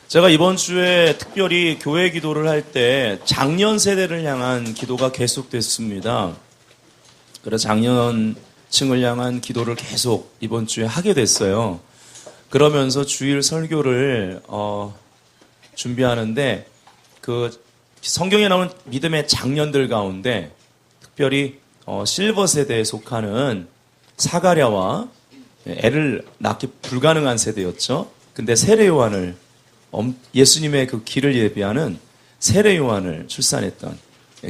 제가 이번 주에 특별히 교회 기도를 할 때 장년 세대를 향한 기도가 계속됐습니다. 그래서 장년층을 향한 기도를 계속 이번 주에 하게 됐어요. 그러면서 주일 설교를 준비하는데 그 성경에 나오는 믿음의 장년들 가운데 특별히 실버 세대에 속하는 사가랴와 애를 낳기 불가능한 세대였죠. 근데 세례 요한을 예수님의 그 길을 예비하는 세례 요한을 출산했던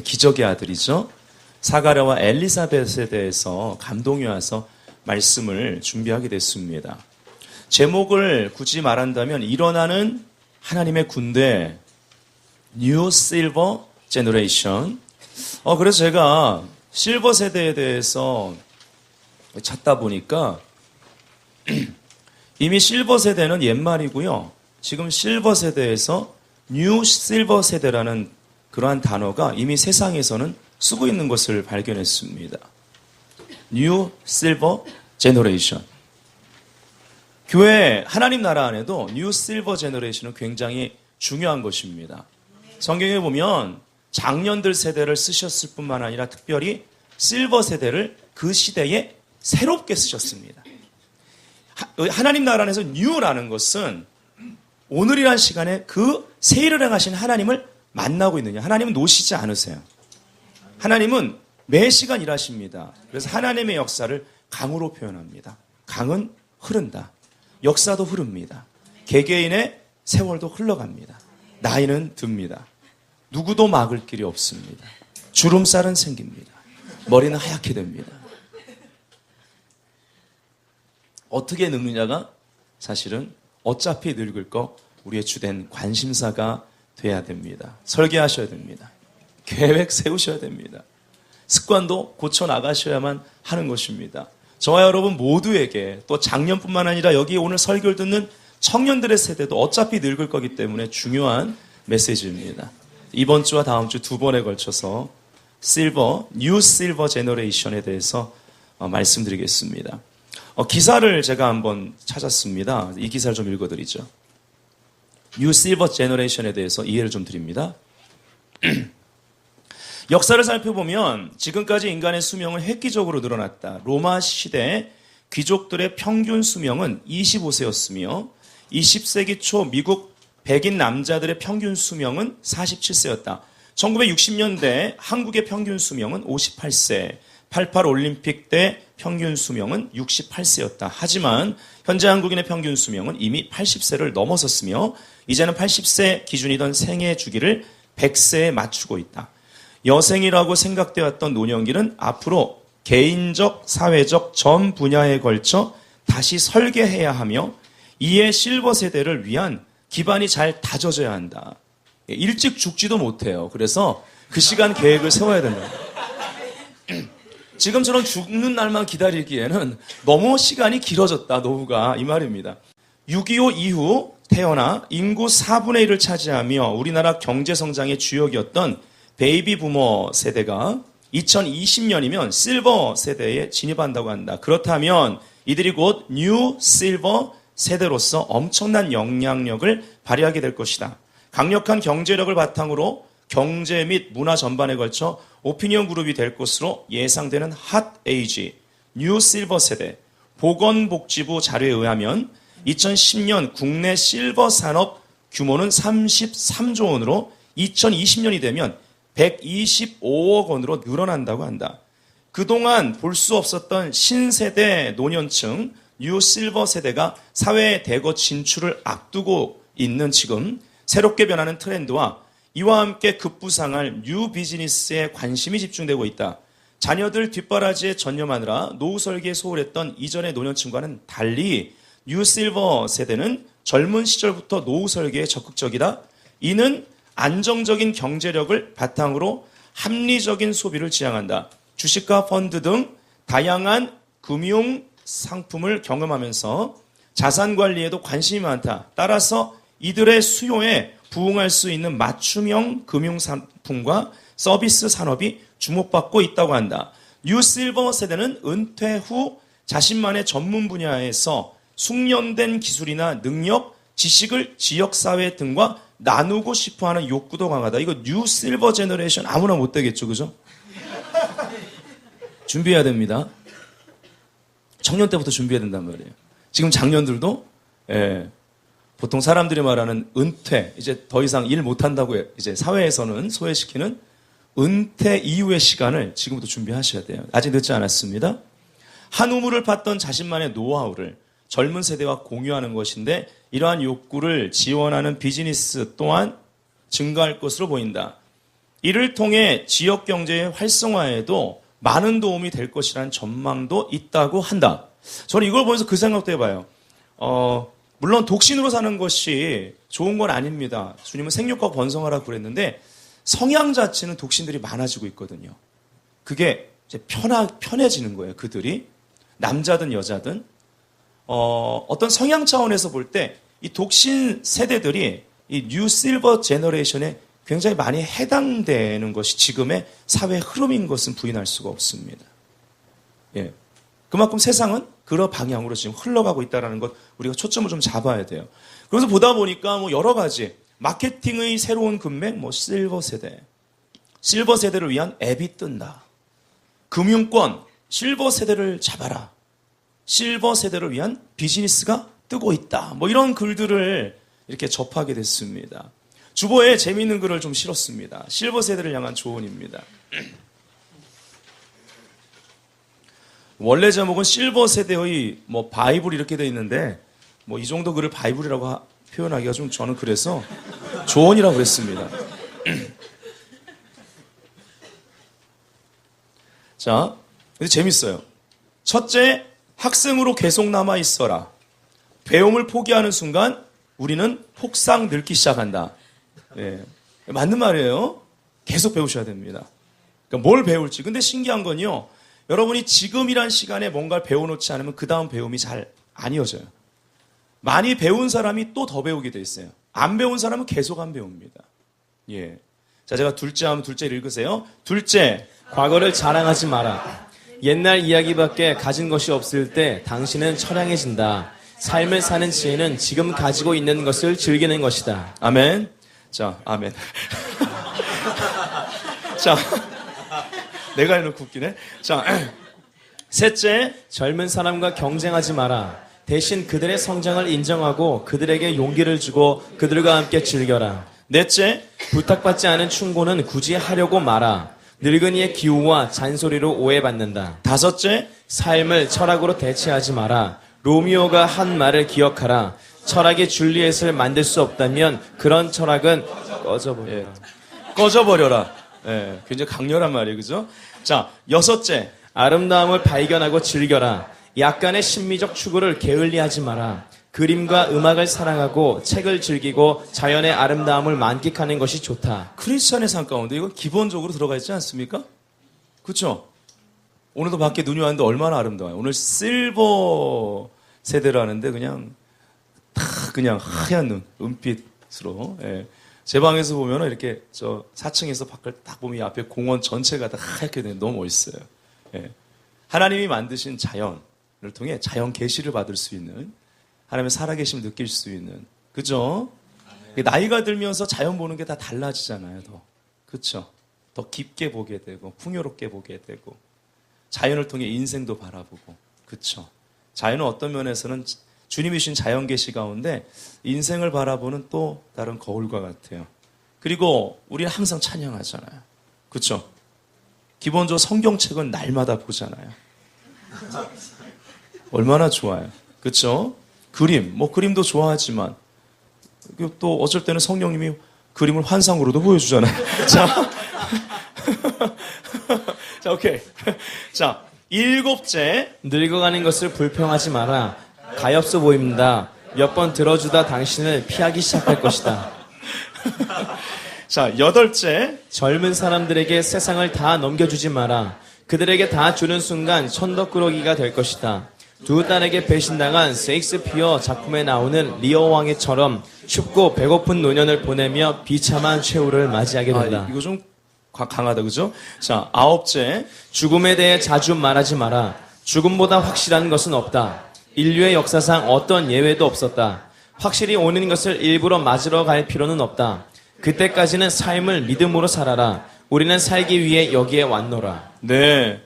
기적의 아들이죠. 사가랴와 엘리사벳에 대해서 감동이 와서 말씀을 준비하게 됐습니다. 제목을 굳이 말한다면 일어나는 하나님의 군대 New Silver Generation. 그래서 제가 실버 세대에 대해서 찾다 보니까 이미 실버 세대는 옛말이고요. 지금 실버 세대에서 뉴 실버 세대라는 그러한 단어가 이미 세상에서는 쓰고 있는 것을 발견했습니다. 뉴 실버 제너레이션. 교회 하나님 나라 안에도 뉴 실버 제너레이션은 굉장히 중요한 것입니다. 성경에 보면 장년들 세대를 쓰셨을 뿐만 아니라 특별히 실버 세대를 그 시대에 새롭게 쓰셨습니다. 하나님 나라 안에서 뉴라는 것은 오늘이란 시간에 그 새 일을 행하신 하나님을 만나고 있느냐. 하나님은 노시지 않으세요. 하나님은 매 시간 일하십니다. 그래서 하나님의 역사를 강으로 표현합니다. 강은 흐른다. 역사도 흐릅니다. 개개인의 세월도 흘러갑니다. 나이는 듭니다. 누구도 막을 길이 없습니다. 주름살은 생깁니다. 머리는 하얗게 됩니다. 어떻게 늙느냐가 사실은 어차피 늙을 거 우리의 주된 관심사가 돼야 됩니다. 설계하셔야 됩니다. 계획 세우셔야 됩니다. 습관도 고쳐나가셔야만 하는 것입니다. 저와 여러분 모두에게 또 작년뿐만 아니라 여기 오늘 설교를 듣는 청년들의 세대도 어차피 늙을 거기 때문에 중요한 메시지입니다. 이번 주와 다음 주 두 번에 걸쳐서 뉴 실버 제너레이션에 대해서 말씀드리겠습니다. 기사를 제가 한번 찾았습니다. 이 기사를 좀 읽어드리죠. 뉴 실버 제너레이션에 대해서 이해를 좀 드립니다. 역사를 살펴보면 지금까지 인간의 수명은 획기적으로 늘어났다. 로마 시대 귀족들의 평균 수명은 25세였으며 20세기 초 미국 백인 남자들의 평균 수명은 47세였다. 1960년대 한국의 평균 수명은 58세, 88 올림픽 때 평균 수명은 68세였다. 하지만 현재 한국인의 평균 수명은 이미 80세를 넘어섰으며 이제는 80세 기준이던 생애 주기를 100세에 맞추고 있다. 여생이라고 생각되었던 노년기는 앞으로 개인적, 사회적 전 분야에 걸쳐 다시 설계해야 하며 이에 실버 세대를 위한 기반이 잘 다져져야 한다. 일찍 죽지도 못해요. 그래서 그 시간 계획을 세워야 된다. 지금처럼 죽는 날만 기다리기에는 너무 시간이 길어졌다. 노후가 이 말입니다. 6.25 이후 태어나 인구 4분의 1을 차지하며 우리나라 경제성장의 주역이었던 베이비 부머 세대가 2020년이면 실버 세대에 진입한다고 한다. 그렇다면 이들이 곧 뉴 실버 세대로서 엄청난 영향력을 발휘하게 될 것이다. 강력한 경제력을 바탕으로 경제 및 문화 전반에 걸쳐 오피니언 그룹이 될 것으로 예상되는 핫 에이지, 뉴 실버 세대, 보건복지부 자료에 의하면 2010년 국내 실버 산업 규모는 33조 원으로 2020년이 되면 125억 원으로 늘어난다고 한다. 그동안 볼 수 없었던 신세대 노년층 뉴 실버 세대가 사회의 대거 진출을 앞두고 있는 지금 새롭게 변하는 트렌드와 이와 함께 급부상할 뉴 비즈니스에 관심이 집중되고 있다. 자녀들 뒷바라지에 전념하느라 노후 설계에 소홀했던 이전의 노년층과는 달리 뉴 실버 세대는 젊은 시절부터 노후 설계에 적극적이다. 이는 안정적인 경제력을 바탕으로 합리적인 소비를 지향한다. 주식과 펀드 등 다양한 금융 상품을 경험하면서 자산 관리에도 관심이 많다. 따라서 이들의 수요에 부응할 수 있는 맞춤형 금융 상품과 서비스 산업이 주목받고 있다고 한다. 뉴 실버 세대는 은퇴 후 자신만의 전문 분야에서 숙련된 기술이나 능력, 지식을 지역사회 등과 나누고 싶어하는 욕구도 강하다. 이거 뉴 실버 제너레이션 아무나 못 되겠죠, 그죠? 준비해야 됩니다. 청년 때부터 준비해야 된단 말이에요. 지금 장년들도 보통 사람들이 말하는 은퇴, 이제 더 이상 일 못한다고 이제 사회에서는 소외시키는 은퇴 이후의 시간을 지금부터 준비하셔야 돼요. 아직 늦지 않았습니다. 한 우물을 팠던 자신만의 노하우를 젊은 세대와 공유하는 것인데 이러한 욕구를 지원하는 비즈니스 또한 증가할 것으로 보인다. 이를 통해 지역 경제의 활성화에도 많은 도움이 될 것이라는 전망도 있다고 한다. 저는 이걸 보면서 그 생각도 해봐요. 물론 독신으로 사는 것이 좋은 건 아닙니다. 주님은 생육하고 번성하라고 그랬는데 성향 자체는 독신들이 많아지고 있거든요. 그게 이제 편해지는 거예요. 그들이 남자든 여자든 어떤 성향 차원에서 볼 때 이 독신 세대들이 이 뉴 실버 제너레이션에 굉장히 많이 해당되는 것이 지금의 사회 흐름인 것은 부인할 수가 없습니다. 예. 그만큼 세상은 그런 방향으로 지금 흘러가고 있다는 것 우리가 초점을 좀 잡아야 돼요. 그래서 보다 보니까 뭐 여러 가지 마케팅의 새로운 금맥, 뭐 실버 세대, 실버 세대를 위한 앱이 뜬다. 금융권, 실버 세대를 잡아라. 실버 세대를 위한 비즈니스가 뜨고 있다. 뭐 이런 글들을 이렇게 접하게 됐습니다. 주보에 재미있는 글을 좀 실었습니다. 실버 세대를 향한 조언입니다. 원래 제목은 실버 세대의 뭐 바이블 이렇게 되어 있는데 뭐 이 정도 글을 바이블이라고 표현하기가 좀 저는 그래서 조언이라고 그랬습니다. 자, 근데 재밌어요. 첫째, 학생으로 계속 남아 있어라. 배움을 포기하는 순간 우리는 폭삭 늙기 시작한다. 네, 맞는 말이에요. 계속 배우셔야 됩니다. 그러니까 뭘 배울지. 근데 신기한 건요. 여러분이 지금이란 시간에 뭔가를 배워놓지 않으면 그 다음 배움이 잘 안 이어져요. 많이 배운 사람이 또 더 배우게 돼 있어요. 안 배운 사람은 계속 안 배웁니다. 예. 자, 제가 둘째 하면 둘째를 읽으세요. 둘째, 과거를 자랑하지 마라. 옛날 이야기밖에 가진 것이 없을 때 당신은 처량해진다. 삶을 사는 지혜는 지금 가지고 있는 것을 즐기는 것이다. 아멘. 자, 아멘. 자, 내가 해놓고 웃기네. 자, 셋째, 젊은 사람과 경쟁하지 마라. 대신 그들의 성장을 인정하고 그들에게 용기를 주고 그들과 함께 즐겨라. 넷째, 부탁받지 않은 충고는 굳이 하려고 마라. 늙은이의 기우와 잔소리로 오해받는다. 다섯째, 삶을 철학으로 대체하지 마라. 로미오가 한 말을 기억하라. 철학이 줄리엣을 만들 수 없다면 그런 철학은 꺼져버려라. 꺼져버려라. 예, 굉장히 강렬한 말이에요. 그죠? 자, 여섯째, 아름다움을 발견하고 즐겨라. 약간의 심미적 추구를 게을리하지 마라. 그림과 음악을 사랑하고 책을 즐기고 자연의 아름다움을 만끽하는 것이 좋다. 크리스찬의 삶 가운데 이거 기본적으로 들어가 있지 않습니까? 그렇죠? 오늘도 밖에 눈이 왔는데 얼마나 아름다워요. 오늘 실버 세대라는데 그냥 다 그냥 하얀 눈, 은빛으로. 예. 제 방에서 보면 이렇게 저 4층에서 밖을 딱 보면 이 앞에 공원 전체가 다 하얗게 되는 너무 멋있어요. 예. 하나님이 만드신 자연을 통해 자연 계시를 받을 수 있는 하나님의 살아계심을 느낄 수 있는 그죠? 나이가 들면서 자연 보는 게 다 달라지잖아요. 더 그렇죠? 더 깊게 보게 되고 풍요롭게 보게 되고 자연을 통해 인생도 바라보고 그렇죠? 자연은 어떤 면에서는 주님이 주신 자연 계시 가운데 인생을 바라보는 또 다른 거울과 같아요. 그리고 우리는 항상 찬양하잖아요. 그렇죠? 기본적으로 성경책은 날마다 보잖아요. 얼마나 좋아요. 그렇죠? 그림도 좋아하지만 또 어쩔 때는 성령님이 그림을 환상으로도 보여주잖아요. 자, 자, 오케이. 자, 일곱째. 늙어가는 것을 불평하지 마라. 가엾어 보입니다. 몇 번 들어주다 당신을 피하기 시작할 것이다. 자, 여덟째. 젊은 사람들에게 세상을 다 넘겨주지 마라. 그들에게 다 주는 순간 천덕꾸러기가 될 것이다. 두 딸에게 배신당한 셰익스피어 작품에 나오는 리어 왕의처럼 춥고 배고픈 노년을 보내며 비참한 최후를 맞이하게 된다. 이거 좀 강하다, 그죠? 자, 아홉째. 죽음에 대해 자주 말하지 마라. 죽음보다 확실한 것은 없다. 인류의 역사상 어떤 예외도 없었다. 확실히 오는 것을 일부러 맞으러 갈 필요는 없다. 그때까지는 삶을 믿음으로 살아라. 우리는 살기 위해 여기에 왔노라. 네.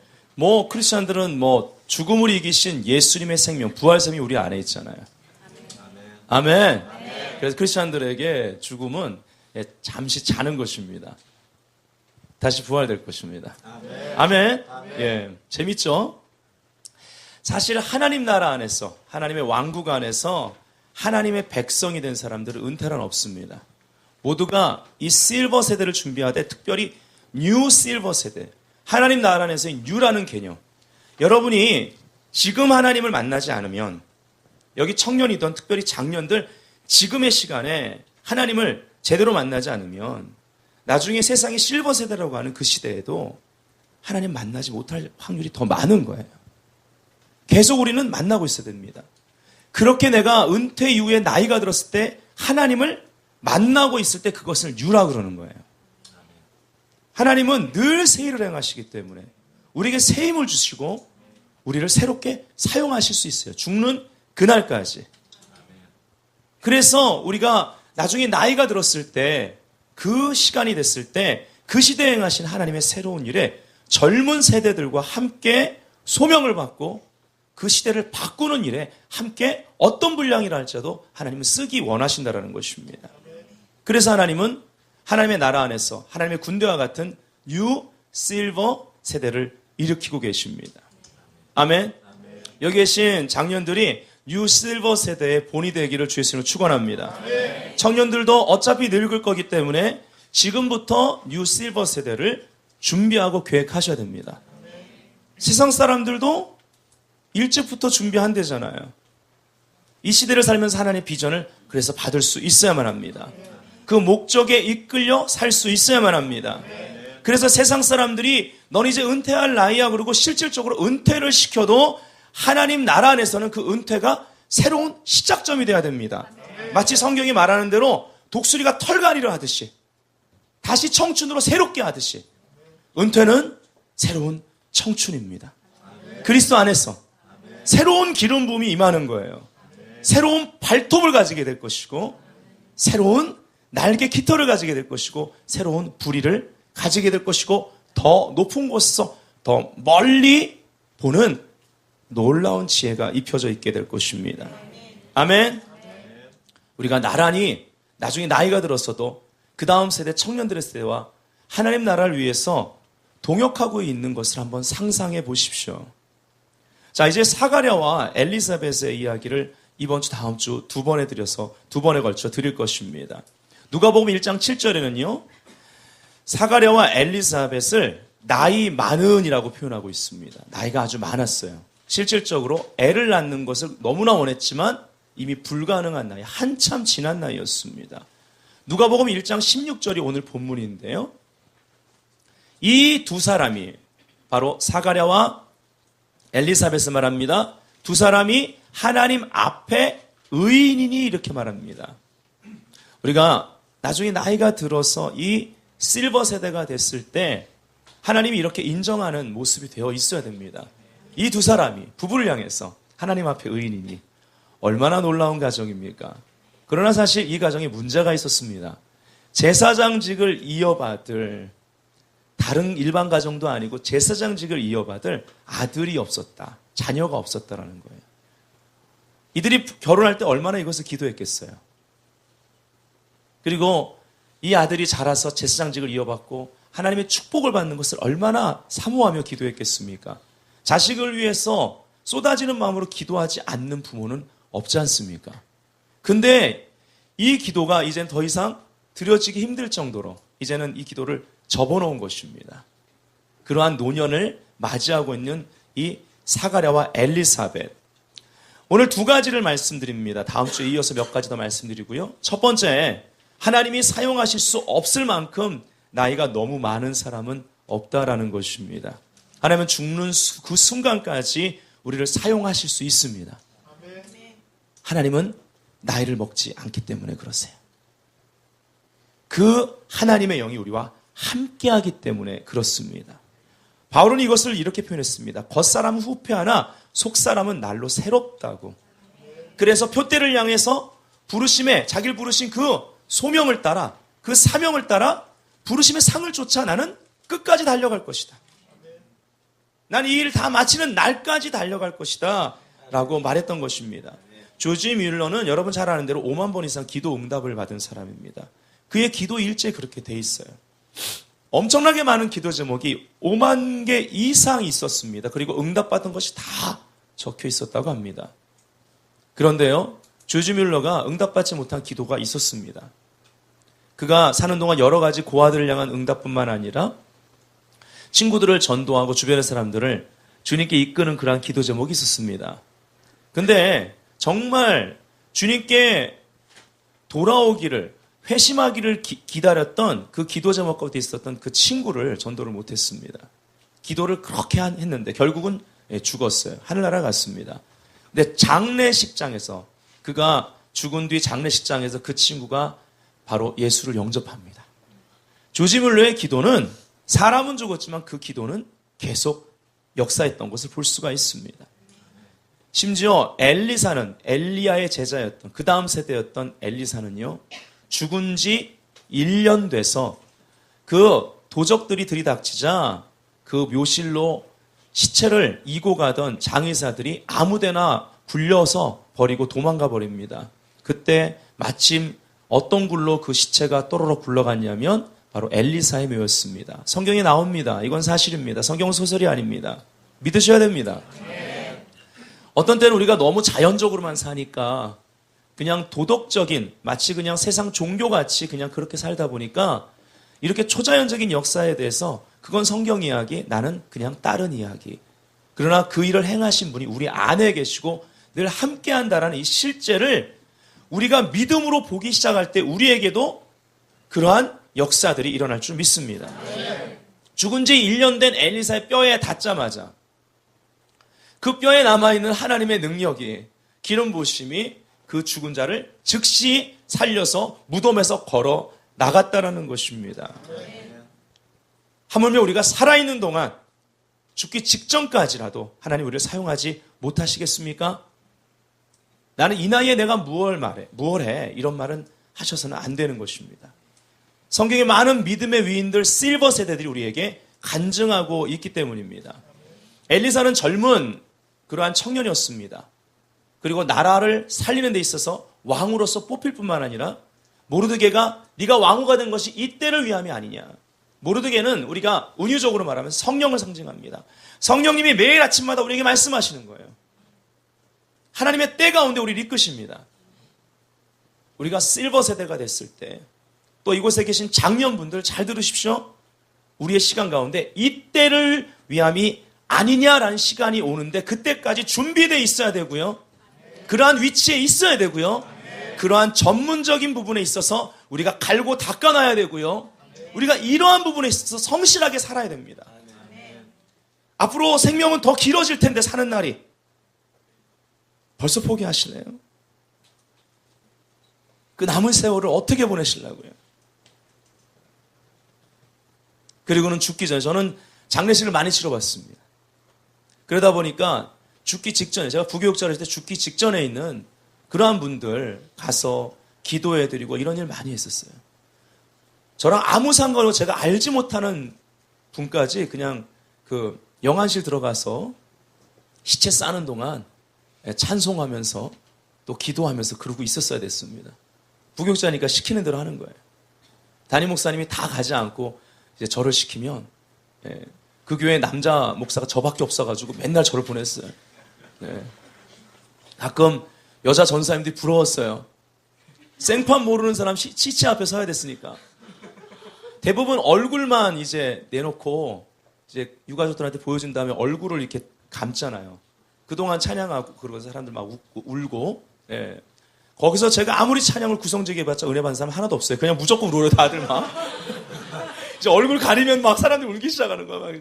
크리스천들은 죽음을 이기신 예수님의 생명, 부활샘이 우리 안에 있잖아요. 아멘. 그래서 크리스천들에게 죽음은 잠시 자는 것입니다. 다시 부활될 것입니다. 아멘. 예. 재밌죠? 사실 하나님 나라 안에서, 하나님의 왕국 안에서 하나님의 백성이 된 사람들은 은퇴란 없습니다. 모두가 이 실버 세대를 준비하되 특별히 뉴 실버 세대, 하나님 나라 안에서의 뉴라는 개념. 여러분이 지금 하나님을 만나지 않으면 여기 청년이든 특별히 장년들 지금의 시간에 하나님을 제대로 만나지 않으면 나중에 세상이 실버 세대라고 하는 그 시대에도 하나님 만나지 못할 확률이 더 많은 거예요. 계속 우리는 만나고 있어야 됩니다. 그렇게 내가 은퇴 이후에 나이가 들었을 때 하나님을 만나고 있을 때 그것을 뉴라 그러는 거예요. 하나님은 늘 새 일을 행하시기 때문에 우리에게 새 힘을 주시고 우리를 새롭게 사용하실 수 있어요. 죽는 그날까지. 그래서 우리가 나중에 나이가 들었을 때 그 시간이 됐을 때 그 시대에 행하신 하나님의 새로운 일에 젊은 세대들과 함께 소명을 받고 그 시대를 바꾸는 일에 함께 어떤 분량이라 할지라도 하나님은 쓰기 원하신다라는 것입니다. 그래서 하나님은 하나님의 나라 안에서 하나님의 군대와 같은 뉴 실버 세대를 일으키고 계십니다. 아멘. 여기 계신 장년들이 뉴 실버 세대의 본이 되기를 주 예수님으로 축원합니다. 청년들도 어차피 늙을 거기 때문에 지금부터 뉴 실버 세대를 준비하고 계획하셔야 됩니다. 세상 사람들도 일찍부터 준비한대잖아요. 이 시대를 살면서 하나님의 비전을 그래서 받을 수 있어야만 합니다. 그 목적에 이끌려 살 수 있어야만 합니다. 그래서 세상 사람들이 넌 이제 은퇴할 나이야 그러고 실질적으로 은퇴를 시켜도 하나님 나라 안에서는 그 은퇴가 새로운 시작점이 돼야 됩니다. 마치 성경이 말하는 대로 독수리가 털갈이를 하듯이 다시 청춘으로 새롭게 하듯이 은퇴는 새로운 청춘입니다. 그리스도 안에서 새로운 기름 부음이 임하는 거예요. 새로운 발톱을 가지게 될 것이고 새로운 날개 깃털을 가지게 될 것이고 새로운 부리를 가지게 될 것이고 더 높은 곳에서 더 멀리 보는 놀라운 지혜가 입혀져 있게 될 것입니다. 아멘. 우리가 나란히 나중에 나이가 들었어도 그 다음 세대 청년들의 세대와 하나님 나라를 위해서 동역하고 있는 것을 한번 상상해 보십시오. 자, 이제 사가랴와 엘리사벳의 이야기를 이번 주 다음 주 두 번에 걸쳐 드릴 것입니다. 누가복음 1장 7절에는요. 사가랴와 엘리사벳을 나이 많은이라고 표현하고 있습니다. 나이가 아주 많았어요. 실질적으로 애를 낳는 것을 너무나 원했지만 이미 불가능한 나이, 한참 지난 나이였습니다. 누가복음 1장 16절이 오늘 본문인데요. 이 두 사람이 바로 사가랴와 엘리사벳을 말합니다. 두 사람이 하나님 앞에 의인이니 이렇게 말합니다. 우리가 나중에 나이가 들어서 이 실버 세대가 됐을 때 하나님이 이렇게 인정하는 모습이 되어 있어야 됩니다. 이 두 사람이 부부를 향해서 하나님 앞에 의인이니 얼마나 놀라운 가정입니까? 그러나 사실 이 가정에 문제가 있었습니다. 제사장직을 이어받을 다른 일반 가정도 아니고 제사장직을 이어받을 아들이 없었다. 자녀가 없었다라는 거예요. 이들이 결혼할 때 얼마나 이것을 기도했겠어요. 그리고 이 아들이 자라서 제사장직을 이어받고 하나님의 축복을 받는 것을 얼마나 사모하며 기도했겠습니까? 자식을 위해서 쏟아지는 마음으로 기도하지 않는 부모는 없지 않습니까? 근데 이 기도가 이젠 더 이상 드려지기 힘들 정도로 이제는 이 기도를 접어놓은 것입니다. 그러한 노년을 맞이하고 있는 이 사가랴와 엘리사벳. 오늘 두 가지를 말씀드립니다. 다음 주에 이어서 몇 가지 더 말씀드리고요. 첫 번째, 하나님이 사용하실 수 없을 만큼 나이가 너무 많은 사람은 없다라는 것입니다. 하나님은 죽는 그 순간까지 우리를 사용하실 수 있습니다. 하나님은 나이를 먹지 않기 때문에 그러세요. 그 하나님의 영이 우리와 함께하기 때문에 그렇습니다. 바울은 이것을 이렇게 표현했습니다. 겉사람은 후패하나 속사람은 날로 새롭다고. 그래서 표대를 향해서 부르심에, 자기를 부르신 그 소명을 따라, 그 사명을 따라 부르심의 상을 쫓아 나는 끝까지 달려갈 것이다. 난 이 일 다 마치는 날까지 달려갈 것이다. 라고 말했던 것입니다. 조지 뮬러는 여러분 잘 아는 대로 5만 번 이상 기도 응답을 받은 사람입니다. 그의 기도 일지에 그렇게 돼 있어요. 엄청나게 많은 기도 제목이 5만 개 이상 있었습니다. 그리고 응답받은 것이 다 적혀 있었다고 합니다. 그런데요, 조지 뮬러가 응답받지 못한 기도가 있었습니다. 그가 사는 동안 여러 가지 고아들을 향한 응답뿐만 아니라 친구들을 전도하고 주변의 사람들을 주님께 이끄는 그러한 기도 제목이 있었습니다. 근데 정말 주님께 돌아오기를, 회심하기를 기다렸던 그 기도 제목 가운데 있었던 그 친구를 전도를 못했습니다. 기도를 그렇게 했는데 결국은 죽었어요. 하늘나라 갔습니다. 근데 장례식장에서, 그가 죽은 뒤 장례식장에서 그 친구가 바로 예수를 영접합니다. 조지 뮬러의 기도는, 사람은 죽었지만 그 기도는 계속 역사했던 것을 볼 수가 있습니다. 심지어 엘리사는, 엘리야의 제자였던, 그 다음 세대였던 엘리사는요, 죽은 지 1년 돼서 그 도적들이 들이닥치자 그 묘실로 시체를 이고 가던 장의사들이 아무데나 굴려서 버리고 도망가 버립니다. 그때 마침 어떤 굴로 그 시체가 또로록 굴러갔냐면 바로 엘리사의 묘였습니다. 성경에 나옵니다. 이건 사실입니다. 성경은 소설이 아닙니다. 믿으셔야 됩니다. 어떤 때는 우리가 너무 자연적으로만 사니까 그냥 도덕적인, 마치 그냥 세상 종교같이 그냥 그렇게 살다 보니까 이렇게 초자연적인 역사에 대해서 그건 성경 이야기, 나는 그냥 다른 이야기. 그러나 그 일을 행하신 분이 우리 안에 계시고 늘 함께 한다라는 이 실제를 우리가 믿음으로 보기 시작할 때 우리에게도 그러한 역사들이 일어날 줄 믿습니다. 죽은 지 1년 된 엘리사의 뼈에 닿자마자 그 뼈에 남아있는 하나님의 능력이, 기름 부으심이 그 죽은 자를 즉시 살려서 무덤에서 걸어 나갔다라는 것입니다. 하물며 우리가 살아있는 동안 죽기 직전까지라도 하나님 우리를 사용하지 못하시겠습니까? 나는 이 나이에 내가 무얼 해? 이런 말은 하셔서는 안 되는 것입니다. 성경의 많은 믿음의 위인들, 실버 세대들이 우리에게 간증하고 있기 때문입니다. 엘리사는 젊은 그러한 청년이었습니다. 그리고 나라를 살리는 데 있어서 왕으로서 뽑힐 뿐만 아니라 모르드게가 네가 왕후가 된 것이 이때를 위함이 아니냐. 모르드게는 우리가 은유적으로 말하면 성령을 상징합니다. 성령님이 매일 아침마다 우리에게 말씀하시는 거예요. 하나님의 때 가운데 우리를 이끄십니다. 우리가 실버 세대가 됐을 때, 또 이곳에 계신 장년분들 잘 들으십시오. 우리의 시간 가운데 이때를 위함이 아니냐라는 시간이 오는데 그때까지 준비되어 있어야 되고요. 그러한 위치에 있어야 되고요. 그러한 전문적인 부분에 있어서 우리가 갈고 닦아놔야 되고요. 우리가 이러한 부분에 있어서 성실하게 살아야 됩니다. 앞으로 생명은 더 길어질 텐데 사는 날이 벌써 포기하시네요. 그 남은 세월을 어떻게 보내시려고요? 그리고는 죽기 전에, 저는 장례식을 많이 치러봤습니다. 그러다 보니까 죽기 직전에, 제가 부교육자를 할 때 죽기 직전에 있는 그러한 분들 가서 기도해드리고 이런 일 많이 했었어요. 저랑 아무 상관없이 제가 알지 못하는 분까지 그냥 그 영안실 들어가서 시체 싸는 동안 찬송하면서 또 기도하면서 그러고 있었어야 됐습니다. 부교육자니까 시키는 대로 하는 거예요. 담임 목사님이 다 가지 않고 이제 저를 시키면, 그 교회 남자 목사가 저밖에 없어가지고 맨날 저를 보냈어요. 가끔 여자 전사님들이 부러웠어요. 생판 모르는 사람 시체 앞에 서야 됐으니까. 대부분 얼굴만 이제 내놓고 이제 유가족들한테 보여준 다음에 얼굴을 이렇게 감잖아요. 그동안 찬양하고 그러고 사람들 막 울고. 거기서 제가 아무리 찬양을 구성지게 해봤자 은혜 받는 사람 하나도 없어요. 그냥 무조건 울어요, 다들 막. 이제 얼굴 가리면 막 사람들이 울기 시작하는 거야. 막.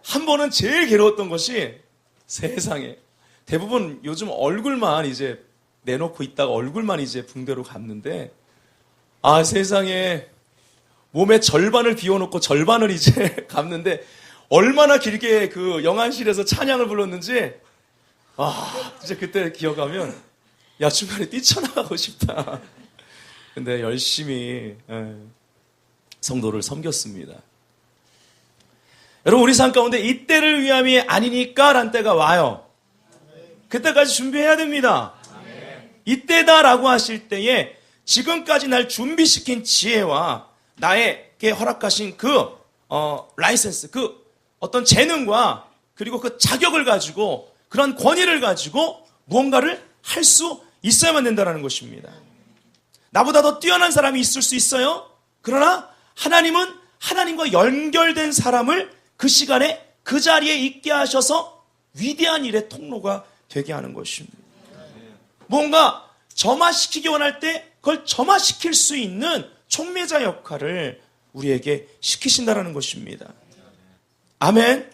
한 번은 제일 괴로웠던 것이 세상에 대부분 요즘 얼굴만 이제 내놓고 있다가 얼굴만 이제 붕대로 감는데, 아, 세상에 몸의 절반을 비워놓고 절반을 이제 감는데 얼마나 길게 그 영안실에서 찬양을 불렀는지, 아, 진짜 그때 기억하면, 야, 중간에 뛰쳐나가고 싶다. 근데 열심히 성도를 섬겼습니다. 여러분, 우리 삶 가운데 이때를 위함이 아니니까 라는 때가 와요. 그때까지 준비해야 됩니다. 이때다라고 하실 때에 지금까지 날 준비시킨 지혜와 나에게 허락하신 그 라이센스, 그 어떤 재능과 그리고 그 자격을 가지고 그런 권위를 가지고 무언가를 할 수 있어야만 된다는 것입니다. 나보다 더 뛰어난 사람이 있을 수 있어요. 그러나 하나님은 하나님과 연결된 사람을 그 시간에 그 자리에 있게 하셔서 위대한 일의 통로가 되게 하는 것입니다. 뭔가 점화시키기 원할 때 그걸 점화시킬 수 있는 촉매자 역할을 우리에게 시키신다라는 것입니다. 아멘.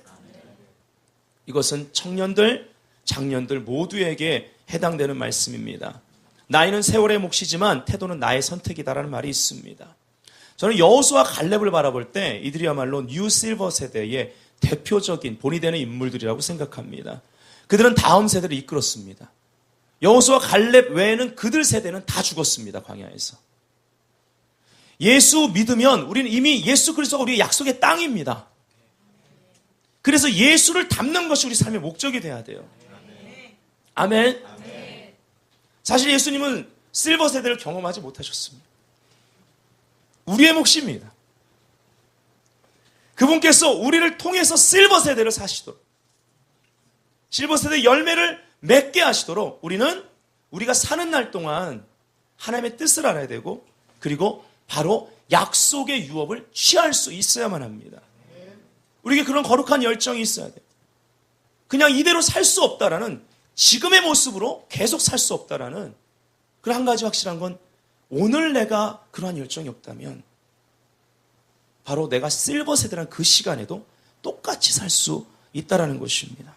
이것은 청년들, 장년들 모두에게 해당되는 말씀입니다. 나이는 세월의 몫이지만 태도는 나의 선택이다라는 말이 있습니다. 저는 여호수아 갈렙을 바라볼 때 이들이야말로 뉴 실버 세대의 대표적인 본이 되는 인물들이라고 생각합니다. 그들은 다음 세대를 이끌었습니다. 여호수아 갈렙 외에는 그들 세대는 다 죽었습니다. 광야에서. 예수 믿으면 우리는 이미 예수 그리스도가 우리의 약속의 땅입니다. 그래서 예수를 닮는 것이 우리 삶의 목적이 돼야 돼요. 아멘. 사실 예수님은 실버 세대를 경험하지 못하셨습니다. 우리의 몫입니다. 그분께서 우리를 통해서 실버 세대를 사시도록, 실버 세대의 열매를 맺게 하시도록 우리는 우리가 사는 날 동안 하나님의 뜻을 알아야 되고, 그리고 바로 약속의 유업을 취할 수 있어야만 합니다. 우리에게 그런 거룩한 열정이 있어야 돼요. 그냥 이대로 살 수 없다라는, 지금의 모습으로 계속 살 수 없다라는, 그런 한 가지 확실한 건 오늘 내가 그러한 열정이 없다면 바로 내가 실버 세대라는 그 시간에도 똑같이 살 수 있다라는 것입니다.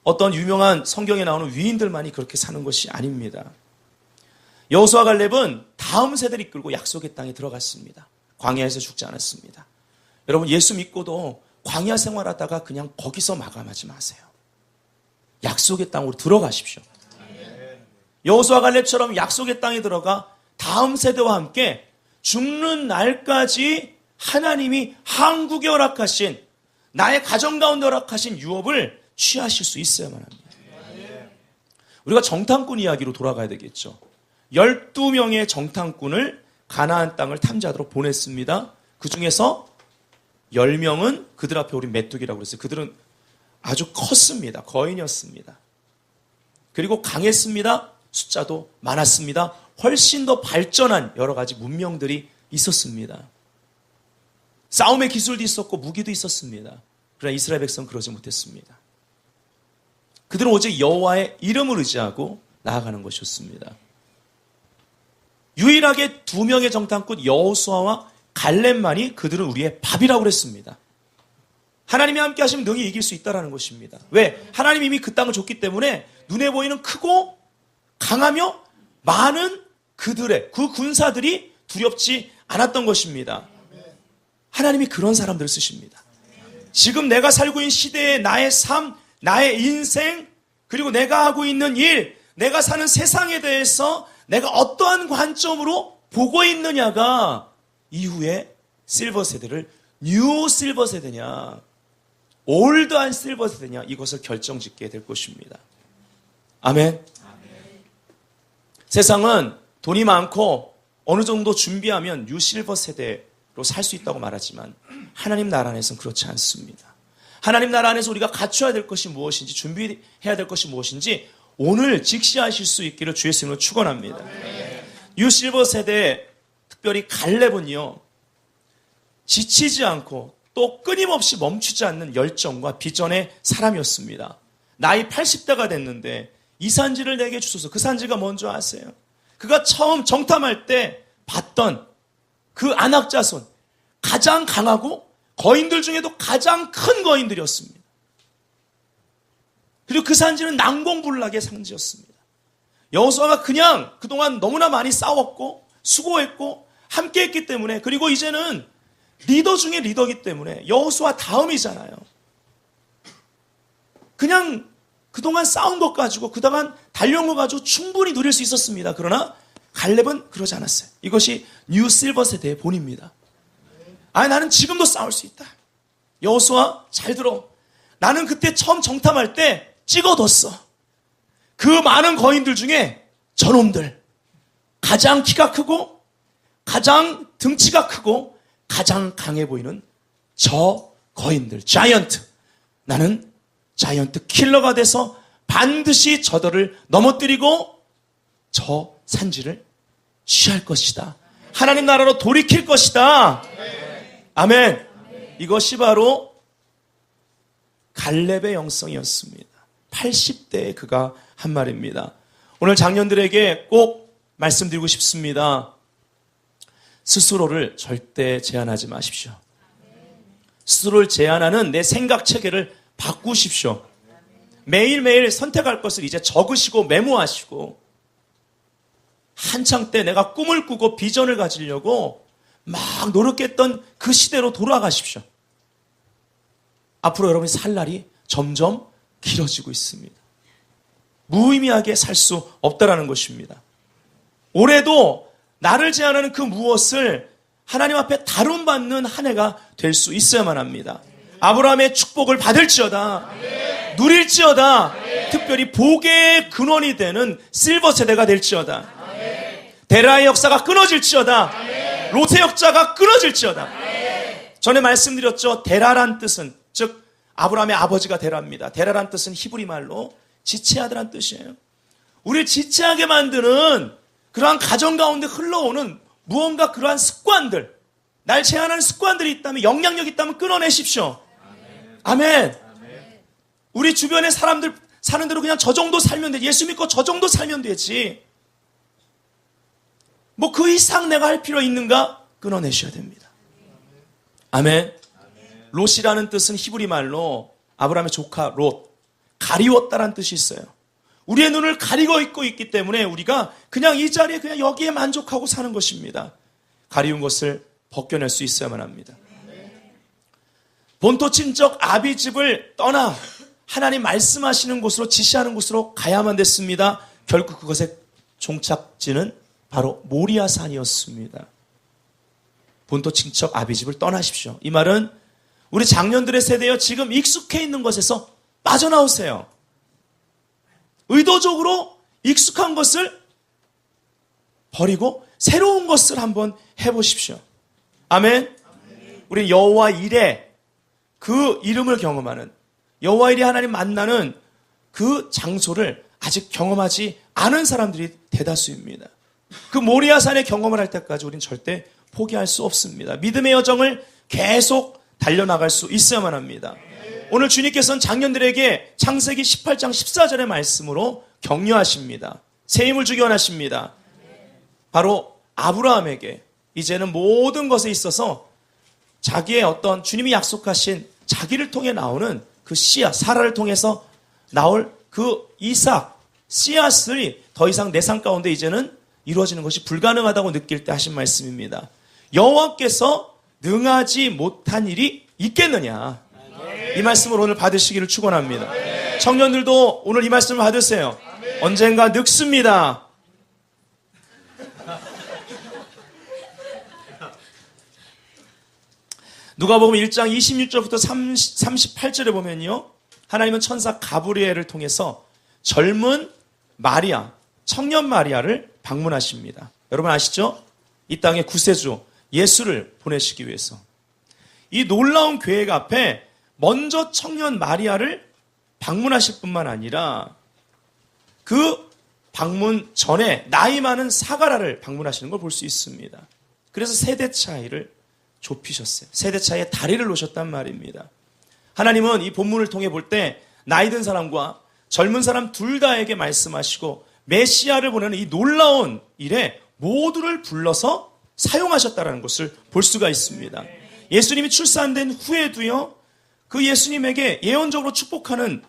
어떤 유명한 성경에 나오는 위인들만이 그렇게 사는 것이 아닙니다. 여호수아 갈렙은 다음 세대를 이끌고 약속의 땅에 들어갔습니다. 광야에서 죽지 않았습니다. 여러분, 예수 믿고도 광야 생활하다가 그냥 거기서 마감하지 마세요. 약속의 땅으로 들어가십시오. 여호수아 갈렙처럼 약속의 땅에 들어가 다음 세대와 함께 죽는 날까지 하나님이 한국에 허락하신, 나의 가정 가운데 허락하신 유업을 취하실 수 있어야만 합니다. 우리가 정탐꾼 이야기로 돌아가야 되겠죠. 12명의 정탐꾼을 가나안 땅을 탐지하도록 보냈습니다. 그 중에서 10명은 그들 앞에 우리 메뚜기라고 그랬어요. 그들은 아주 컸습니다. 거인이었습니다. 그리고 강했습니다. 숫자도 많았습니다. 훨씬 더 발전한 여러 가지 문명들이 있었습니다. 싸움의 기술도 있었고 무기도 있었습니다. 그러나 이스라엘 백성은 그러지 못했습니다. 그들은 오직 여호와의 이름을 의지하고 나아가는 것이었습니다. 유일하게 2명의 정탐꾼 여호수아와 갈렙만이 그들은 우리의 밥이라고 그랬습니다. 하나님이 함께 하시면 능히 이길 수 있다는 것입니다. 왜? 하나님이 이미 그 땅을 줬기 때문에 눈에 보이는 크고 강하며 많은 그들의 그 군사들이 두렵지 않았던 것입니다. 하나님이 그런 사람들을 쓰십니다. 지금 내가 살고 있는 시대의 나의 삶, 나의 인생, 그리고 내가 하고 있는 일, 내가 사는 세상에 대해서 내가 어떠한 관점으로 보고 있느냐가 이후에 실버 세대를 뉴 실버 세대냐, 올드한 실버 세대냐, 이것을 결정짓게 될 것입니다. 아멘. 세상은 돈이 많고 어느 정도 준비하면 뉴 실버 세대로 살 수 있다고 말하지만 하나님 나라 안에서는 그렇지 않습니다. 하나님 나라 안에서 우리가 갖춰야 될 것이 무엇인지, 준비해야 될 것이 무엇인지 오늘 직시하실 수 있기를 주의 이름으로 축원합니다. 뉴 실버 세대, 특별히 갈렙은요, 지치지 않고 또 끊임없이 멈추지 않는 열정과 비전의 사람이었습니다. 나이 80대가 됐는데 이 산지를 내게 주소서. 그 산지가 뭔지 아세요? 그가 처음 정탐할 때 봤던 그 안악자손, 가장 강하고 거인들 중에도 가장 큰 거인들이었습니다. 그리고 그 산지는 난공불락의 상지였습니다. 여호수아가 그냥 그동안 너무나 많이 싸웠고 수고했고 함께했기 때문에, 그리고 이제는 리더 중에 리더이기 때문에 여호수아 다음이잖아요. 그냥 그동안 싸운 것 가지고 그동안 달려온 것 가지고 충분히 누릴 수 있었습니다. 그러나 갈렙은 그러지 않았어요. 이것이 뉴 실버 세대의 본입니다. 나는 지금도 싸울 수 있다. 여호수아 잘 들어. 나는 그때 처음 정탐할 때 찍어뒀어. 그 많은 거인들 중에 저놈들 가장 키가 크고 가장 등치가 크고 가장 강해 보이는 저 거인들, 자이언트. 나는 자이언트 킬러가 돼서 반드시 저들을 넘어뜨리고 저 산지를 취할 것이다. 하나님 나라로 돌이킬 것이다. 아멘. 이것이 바로 갈렙의 영성이었습니다. 80대에 그가 한 말입니다. 오늘 장년들에게 꼭 말씀드리고 싶습니다. 스스로를 절대 제한하지 마십시오. 스스로를 제한하는 내 생각 체계를 바꾸십시오. 매일매일 선택할 것을 이제 적으시고 메모하시고 한창 때 내가 꿈을 꾸고 비전을 가지려고 막 노력했던 그 시대로 돌아가십시오. 앞으로 여러분이 살 날이 점점 길어지고 있습니다. 무의미하게 살 수 없다라는 것입니다. 올해도 나를 제한하는 그 무엇을 하나님 앞에 다룬받는 한 해가 될 수 있어야만 합니다. 아브라함의 축복을 받을지어다, 누릴지어다, 특별히 복의 근원이 되는 실버 세대가 될지어다, 데라의 역사가 끊어질지어다, 롯의 역사가 끊어질지어다. 전에 말씀드렸죠. 데라란 뜻은, 즉 아브라함의 아버지가 데라입니다. 데라란 뜻은 히브리 말로 지체하다란 뜻이에요. 우리를 지체하게 만드는 그러한 가정 가운데 흘러오는 무언가 그러한 습관들, 날 제한하는 습관들이 있다면, 영향력이 있다면 끊어내십시오. 아멘. 우리 주변의 사람들 사는 대로 그냥 저 정도 살면 되지. 예수 믿고 저 정도 살면 되지. 뭐 그 이상 내가 할 필요 있는가? 끊어내셔야 됩니다. 아멘. 롯이라는 뜻은 히브리 말로 아브라함의 조카 롯, 가리웠다라는 뜻이 있어요. 우리의 눈을 가리고 있기 때문에 우리가 그냥 이 자리에 그냥 여기에 만족하고 사는 것입니다. 가리운 것을 벗겨낼 수 있어야만 합니다. 본토 친척 아비집을 떠나 하나님 말씀하시는 곳으로, 지시하는 곳으로 가야만 됐습니다. 결국 그것의 종착지는 바로 모리아산이었습니다. 본토 친척 아비집을 떠나십시오. 이 말은 우리 장년들의 세대여 지금 익숙해 있는 것에서 빠져나오세요. 의도적으로 익숙한 것을 버리고 새로운 것을 한번 해보십시오. 아멘. 우리 여호와 일에 그 이름을 경험하는, 여호와 일에 하나님 만나는 그 장소를 아직 경험하지 않은 사람들이 대다수입니다. 그 모리아산의 경험을 할 때까지 우린 절대 포기할 수 없습니다. 믿음의 여정을 계속 달려나갈 수 있어야만 합니다. 오늘 주님께서는 장년들에게 창세기 18장 14절의 말씀으로 격려하십니다. 새 힘을 주기 원하십니다. 바로 아브라함에게 이제는 모든 것에 있어서 자기의 어떤 주님이 약속하신 자기를 통해 나오는 그 씨앗, 사라를 통해서 나올 그 이삭, 씨앗이 더 이상 내 삶 가운데 이제는 이루어지는 것이 불가능하다고 느낄 때 하신 말씀입니다. 여호와께서 능하지 못한 일이 있겠느냐. 이 말씀을 오늘 받으시기를 축원합니다. 청년들도 오늘 이 말씀을 받으세요. 언젠가 늙습니다. 누가복음 1장 26절부터 38절에 보면요, 하나님은 천사 가브리엘을 통해서 젊은 마리아, 청년 마리아를 방문하십니다. 여러분 아시죠? 이 땅의 구세주 예수를 보내시기 위해서. 이 놀라운 계획 앞에 먼저 청년 마리아를 방문하실 뿐만 아니라 그 방문 전에 나이 많은 사가라를 방문하시는 걸 볼 수 있습니다. 그래서 세대 차이를 좁히셨어요. 세대 차이에 다리를 놓으셨단 말입니다. 하나님은 이 본문을 통해 볼 때 나이 든 사람과 젊은 사람 둘 다에게 말씀하시고 메시아를 보내는 이 놀라운 일에 모두를 불러서 사용하셨다는 것을 볼 수가 있습니다. 예수님이 출산된 후에도요, 그 예수님에게 예언적으로 축복하는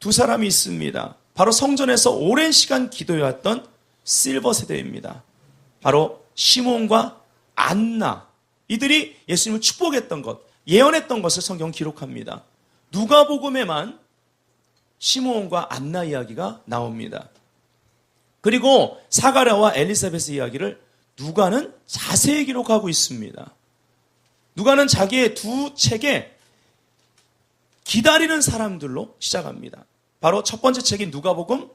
두 사람이 있습니다. 바로 성전에서 오랜 시간 기도해왔던 실버 세대입니다. 바로 시몬과 안나. 이들이 예수님을 축복했던 것, 예언했던 것을 성경은 기록합니다. 누가복음에만 시므온과 안나 이야기가 나옵니다. 그리고 사가랴와 엘리사벳 이야기를 누가는 자세히 기록하고 있습니다. 누가는 자기의 두 책에 기다리는 사람들로 시작합니다. 바로 첫 번째 책인 누가복음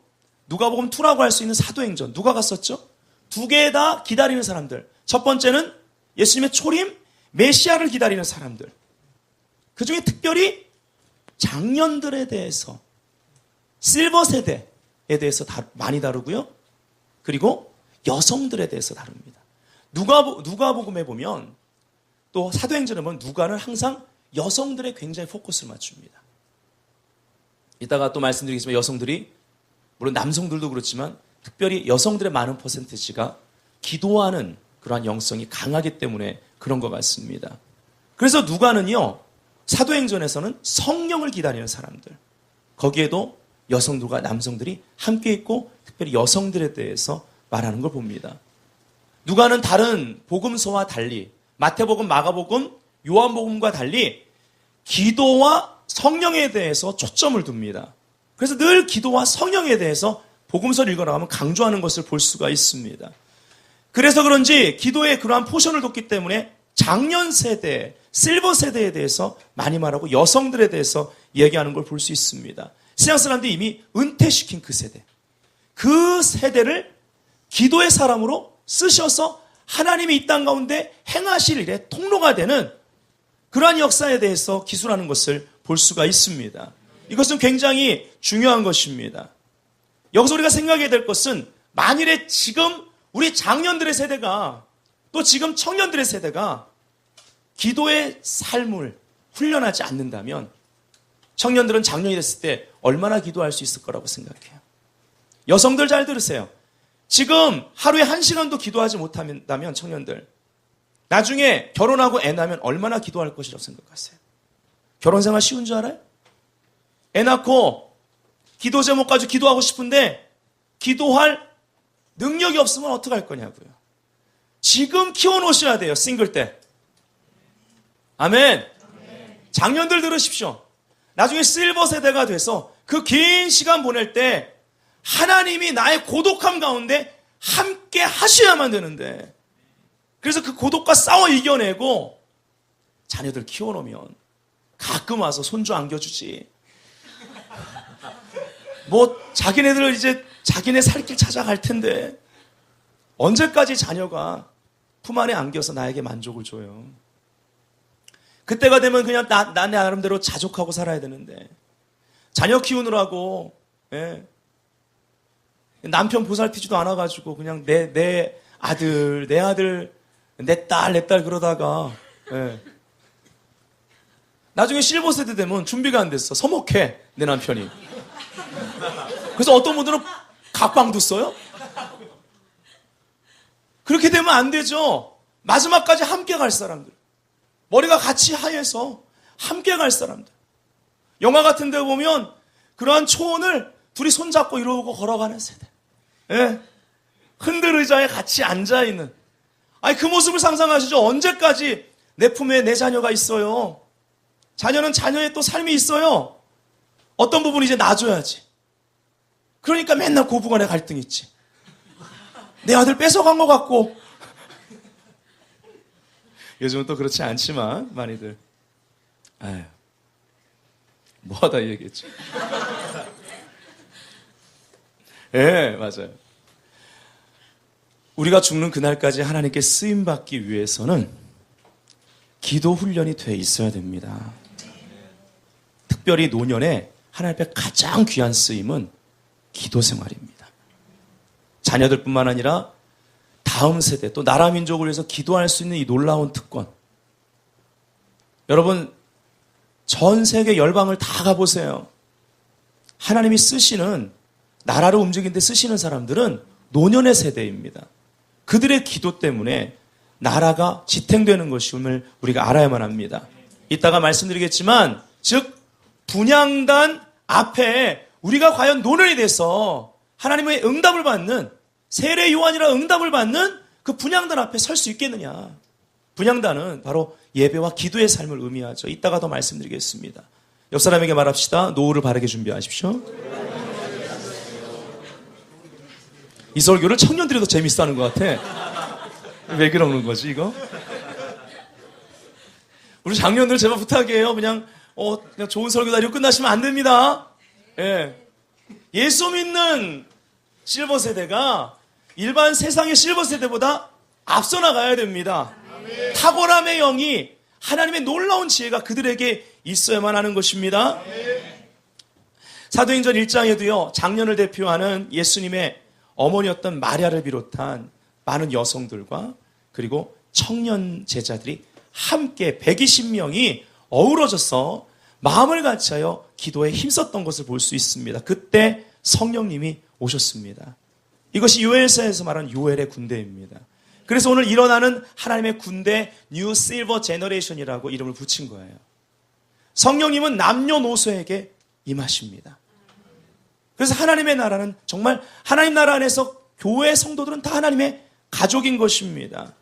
2라고 할 수 있는 사도행전. 누가가 썼죠? 두 개 다 기다리는 사람들. 첫 번째는 예수님의 초림, 메시아를 기다리는 사람들. 그 중에 특별히 장년들에 대해서, 실버 세대에 대해서 많이 다루고요. 그리고 여성들에 대해서 다룹니다. 누가복음에 보면, 또 사도행전에 보면 누가는 항상 여성들에 굉장히 포커스를 맞춥니다. 이따가 또 말씀드리겠지만 여성들이, 물론 남성들도 그렇지만 특별히 여성들의 많은 퍼센티지가 기도하는 그러한 영성이 강하기 때문에 그런 것 같습니다. 그래서 누가는요, 사도행전에서는 성령을 기다리는 사람들, 거기에도 여성들과 남성들이 함께 있고 특별히 여성들에 대해서 말하는 걸 봅니다. 누가는 다른 복음서와 달리, 마태복음, 마가복음, 요한복음과 달리 기도와 성령에 대해서 초점을 둡니다. 그래서 늘 기도와 성령에 대해서 복음서를 읽어나가면 강조하는 것을 볼 수가 있습니다. 그래서 그런지 기도에 그러한 포션을 뒀기 때문에 장년 세대, 실버 세대에 대해서 많이 말하고 여성들에 대해서 얘기하는 걸 볼 수 있습니다. 신약 사람들이 이미 은퇴시킨 그 세대, 그 세대를 기도의 사람으로 쓰셔서 하나님이 이 땅 가운데 행하실 일의 통로가 되는 그러한 역사에 대해서 기술하는 것을 볼 수가 있습니다. 이것은 굉장히 중요한 것입니다. 여기서 우리가 생각해야 될 것은 만일에 지금 우리 장년들의 세대가 또 지금 청년들의 세대가 기도의 삶을 훈련하지 않는다면 청년들은 장년이 됐을 때 얼마나 기도할 수 있을 거라고 생각해요. 여성들 잘 들으세요. 지금 하루에 1시간도 기도하지 못한다면 청년들, 나중에 결혼하고 애 낳으면 얼마나 기도할 것이라고 생각하세요? 결혼 생활 쉬운 줄 알아요? 애 낳고 기도 제목 가지고 기도하고 싶은데 기도할 능력이 없으면 어떡할 거냐고요. 지금 키워놓으셔야 돼요. 싱글 때. 아멘. 장년들 들으십시오. 나중에 실버 세대가 돼서 그 긴 시간 보낼 때 하나님이 나의 고독함 가운데 함께 하셔야만 되는데, 그래서 그 고독과 싸워 이겨내고 자녀들 키워놓으면 가끔 와서 손주 안겨주지. 뭐 자기네들 이제 자기네 살 길 찾아갈 텐데 언제까지 자녀가 품 안에 안겨서 나에게 만족을 줘요. 그때가 되면 그냥 나 나름대로 자족하고 살아야 되는데 자녀 키우느라고, 예, 남편 보살피지도 않아가지고 그냥 내 아들 내 딸 그러다가, 예, 나중에 실버 세대 되면 준비가 안 됐어. 서먹해 내 남편이. 그래서 어떤 분들은 각방도 써요. 그렇게 되면 안 되죠. 마지막까지 함께 갈 사람들, 머리가 같이 하얘서 함께 갈 사람들. 영화 같은 데 보면 그러한 초원을 둘이 손잡고 이러고 걸어가는 세대, 예, 흔들 의자에 같이 앉아있는, 아니 그 모습을 상상하시죠. 언제까지 내 품에 내 자녀가 있어요. 자녀는 자녀의 또 삶이 있어요. 어떤 부분 이제 놔줘야지. 그러니까 맨날 고부간에 갈등 있지. 내 아들 뺏어간 것 같고. 요즘은 또 그렇지 않지만 많이들, 아유, 뭐하다 얘기했지. 예, 맞아요. 우리가 죽는 그날까지 하나님께 쓰임받기 위해서는 기도 훈련이 돼 있어야 됩니다. 특별히 노년에 하나님 앞에 가장 귀한 쓰임은 기도 생활입니다. 자녀들뿐만 아니라 다음 세대, 또 나라 민족을 위해서 기도할 수 있는 이 놀라운 특권. 여러분, 전 세계 열방을 다 가보세요. 하나님이 쓰시는, 나라를 움직이는데 쓰시는 사람들은 노년의 세대입니다. 그들의 기도 때문에 나라가 지탱되는 것임을 우리가 알아야만 합니다. 이따가 말씀드리겠지만, 즉 분향단 앞에 우리가 과연 노년이 돼서 하나님의 응답을 받는, 세례 요한이라 응답을 받는 그 분향단 앞에 설 수 있겠느냐. 분향단은 바로 예배와 기도의 삶을 의미하죠. 이따가 더 말씀드리겠습니다. 옆 사람에게 말합시다. 노후를 바르게 준비하십시오. 이 설교를 청년들이 더 재밌어 하는 것 같아. 왜 그러는 거지, 이거? 우리 장년들 제발 부탁이에요. 그냥 좋은 설교 다니고 끝나시면 안 됩니다. 예. 예수 믿는 실버 세대가 일반 세상의 실버 세대보다 앞서 나가야 됩니다. 탁월함의 영이 하나님의 놀라운 지혜가 그들에게 있어야만 하는 것입니다. 사도행전 1장에도요, 장년을 대표하는 예수님의 어머니였던 마리아를 비롯한 많은 여성들과 그리고 청년 제자들이 함께 120명이 어우러져서 마음을 같이하여 기도에 힘썼던 것을 볼 수 있습니다. 그때 성령님이 오셨습니다. 이것이 요엘서에서 말하는 요엘의 군대입니다. 그래서 오늘 일어나는 하나님의 군대 뉴 실버 제너레이션이라고 이름을 붙인 거예요. 성령님은 남녀노소에게 임하십니다. 그래서 하나님의 나라는 정말 하나님 나라 안에서 교회 성도들은 다 하나님의 가족인 것입니다.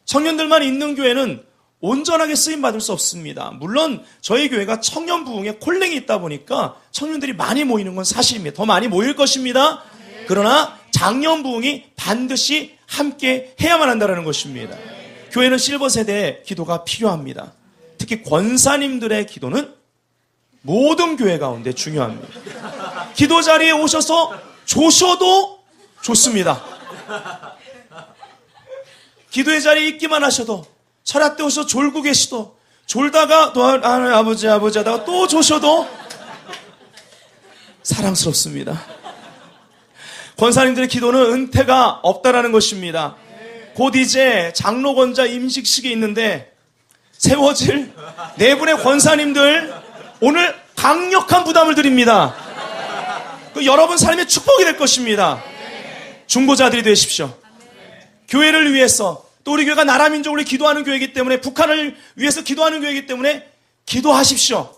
청년들만 있는 교회는 온전하게 쓰임받을 수 없습니다. 물론 저희 교회가 청년 부흥에 콜링이 있다 보니까 청년들이 많이 모이는 건 사실입니다. 더 많이 모일 것입니다. 그러나 장년 부흥이 반드시 함께 해야만 한다는 것입니다. 교회는 실버 세대의 기도가 필요합니다. 특히 권사님들의 기도는 모든 교회 가운데 중요합니다. 기도 자리에 오셔서 조셔도 좋습니다. 기도의 자리에 있기만 하셔도 철학 때 오셔서 졸고 계시도 졸다가 또 아버지 하다가 또 조셔도 사랑스럽습니다. 권사님들의 기도는 은퇴가 없다라는 것입니다. 곧 이제 장로권자 임직식이 있는데 세워질 네 분의 권사님들 오늘 강력한 부담을 드립니다. 여러분 삶의 축복이 될 것입니다. 중보자들이 되십시오. 교회를 위해서 또 우리 교회가 나라 민족을 위해 기도하는 교회이기 때문에 북한을 위해서 기도하는 교회이기 때문에 기도하십시오.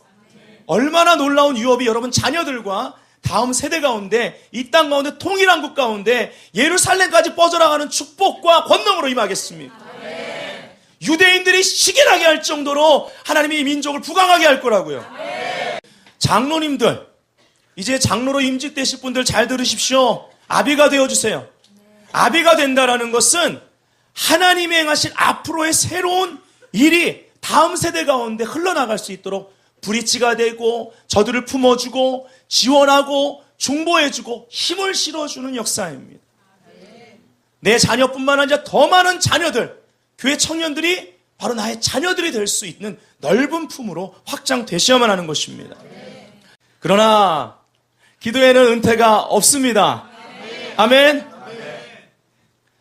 얼마나 놀라운 유업이 여러분 자녀들과 다음 세대 가운데 이 땅 가운데 통일한국 가운데 예루살렘까지 뻗어나가는 축복과 권능으로 임하겠습니다. 유대인들이 시기나게 할 정도로 하나님이 이 민족을 부강하게 할 거라고요. 장로님들 이제 장로로 임직되실 분들 잘 들으십시오. 아비가 되어주세요. 아비가 된다라는 것은 하나님이 행하실 앞으로의 새로운 일이 다음 세대 가운데 흘러나갈 수 있도록 브릿지가 되고 저들을 품어주고 지원하고 중보해주고 힘을 실어주는 역사입니다. 내 자녀뿐만 아니라 더 많은 자녀들, 교회 청년들이 바로 나의 자녀들이 될 수 있는 넓은 품으로 확장되셔야만 하는 것입니다. 그러나 기도에는 은퇴가 없습니다. 아멘.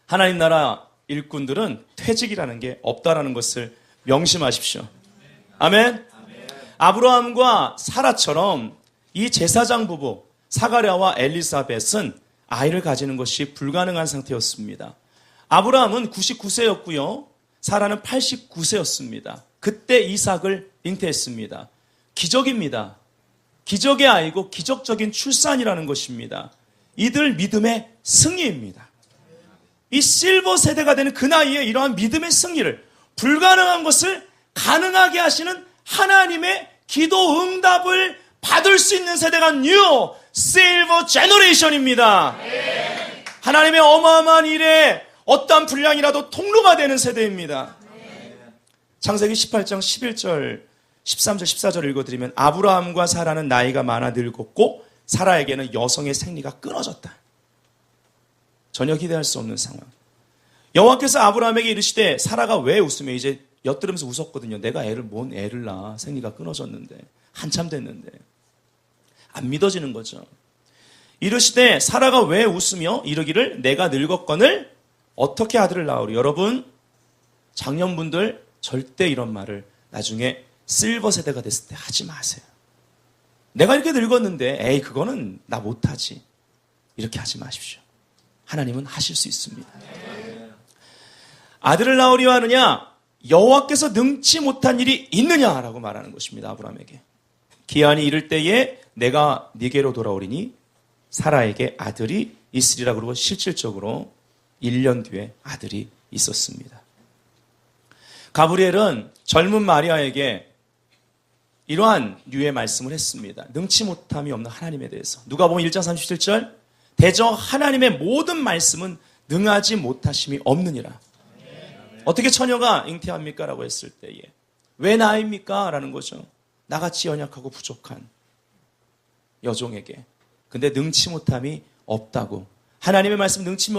하나님 나라 일꾼들은 퇴직이라는 게 없다라는 것을 명심하십시오. 아멘. 아브라함과 사라처럼 이 제사장 부부 사가랴와 엘리사벳은 아이를 가지는 것이 불가능한 상태였습니다. 아브라함은 99세였고요. 사라는 89세였습니다. 그때 이삭을 잉태했습니다. 기적입니다. 기적의 아이고 기적적인 출산이라는 것입니다. 이들 믿음의 승리입니다. 이 실버 세대가 되는 그 나이에 이러한 믿음의 승리를 불가능한 것을 가능하게 하시는 하나님의 기도 응답을 받을 수 있는 세대가 뉴 실버 제너레이션입니다. 하나님의 어마어마한 일에 어떠한 분량이라도 통로가 되는 세대입니다. 창세기 18장 11절 13절 14절 읽어드리면 아브라함과 사라는 나이가 많아 늙었고 사라에게는 여성의 생리가 끊어졌다. 전혀 기대할 수 없는 상황. 여호와께서 아브라함에게 이르시되 사라가 왜 웃으며 이제 엿들으면서 웃었거든요. 내가 뭔 애를 낳아. 생리가 끊어졌는데. 한참 됐는데. 안 믿어지는 거죠. 이르시되 사라가 왜 웃으며 이르기를 내가 늙었거늘 어떻게 아들을 낳으리. 여러분 장년분들 절대 이런 말을 나중에 실버 세대가 됐을 때 하지 마세요. 내가 이렇게 늙었는데 에이 그거는 나 못하지. 이렇게 하지 마십시오. 하나님은 하실 수 있습니다. 아들을 낳으려 하느냐 여호와께서 능치 못한 일이 있느냐라고 말하는 것입니다. 아브라함에게. 기한이 이를 때에 내가 네게로 돌아오리니 사라에게 아들이 있으리라. 그러고 실질적으로 1년 뒤에 아들이 있었습니다. 가브리엘은 젊은 마리아에게 이러한 류의 말씀을 했습니다. 능치 못함이 없는 하나님에 대해서. 누가복음 1장 37절 대저 하나님의 모든 말씀은 능하지 못하심이 없느니라. 어떻게 처녀가 잉태합니까? 라고 했을 때에 왜 나입니까? 라는 거죠. 나같이 연약하고 부족한 여종에게. 근데 능치 못함이 없다고. 하나님의 말씀 능치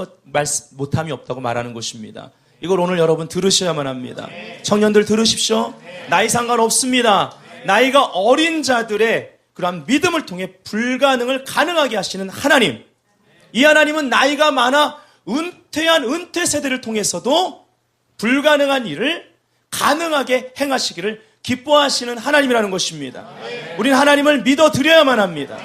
못함이 없다고 말하는 것입니다. 이걸 오늘 여러분 들으셔야만 합니다. 청년들 들으십시오. 나이 상관없습니다. 나이가 어린 자들의 그러한 믿음을 통해 불가능을 가능하게 하시는 하나님. 이 하나님은 나이가 많아 은퇴한 은퇴 세대를 통해서도 불가능한 일을 가능하게 행하시기를 기뻐하시는 하나님이라는 것입니다. 우리는 하나님을 믿어드려야만 합니다.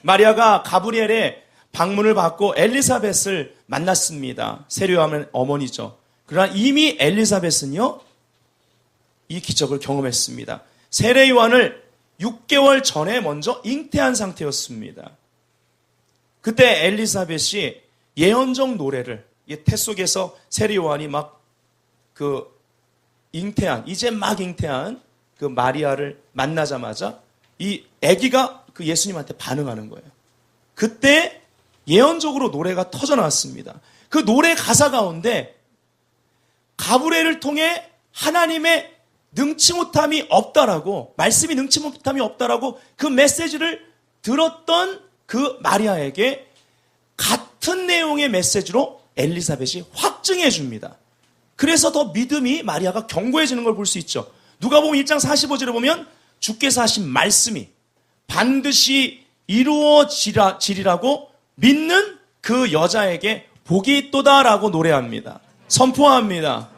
마리아가 가브리엘의 방문을 받고 엘리사벳을 만났습니다. 세례요한의 어머니죠. 그러나 이미 엘리사벳은요, 이 기적을 경험했습니다. 세례요한을 6개월 전에 먼저 잉태한 상태였습니다. 그때 엘리사벳이 예언적 노래를, 태 속에서 세례요한이 이제 막 잉태한 그 마리아를 만나자마자 이 아기가 그 예수님한테 반응하는 거예요. 그때 예언적으로 노래가 터져나왔습니다. 그 노래 가사 가운데 가브리엘을 통해 하나님의 능치 못함이 없다라고, 말씀이 능치 못함이 없다라고 그 메시지를 들었던 그 마리아에게 같은 내용의 메시지로 엘리사벳이 확증해 줍니다. 그래서 더 믿음이 마리아가 견고해지는 걸 볼 수 있죠. 누가복음 1장 45절에 보면 주께서 하신 말씀이 반드시 이루어지리라고 믿는 그 여자에게 복이 있도다라고 노래합니다. 선포합니다.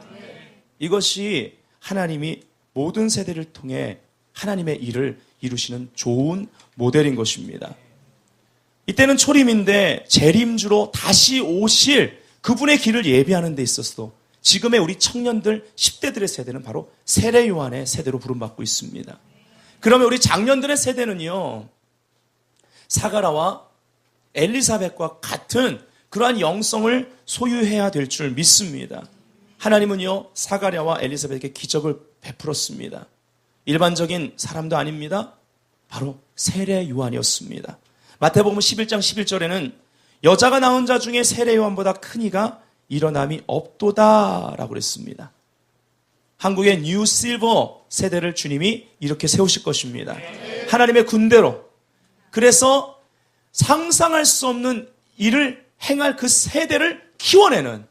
이것이 하나님이 모든 세대를 통해 하나님의 일을 이루시는 좋은 모델인 것입니다. 이때는 초림인데 재림주로 다시 오실 그분의 길을 예비하는 데 있어서도 지금의 우리 청년들 10대들의 세대는 바로 세례 요한의 세대로 부름받고 있습니다. 그러면 우리 장년들의 세대는요, 사가라와 엘리사벳과 같은 그러한 영성을 소유해야 될 줄 믿습니다. 하나님은요, 사가랴와 엘리사벳에게 기적을 베풀었습니다. 일반적인 사람도 아닙니다. 바로 세례 요한이었습니다. 마태복음 11장 11절에는 여자가 낳은 자 중에 세례 요한보다 큰 이가 일어남이 없도다라고 그랬습니다. 한국의 뉴 실버 세대를 주님이 이렇게 세우실 것입니다. 하나님의 군대로. 그래서 상상할 수 없는 일을 행할 그 세대를 키워내는,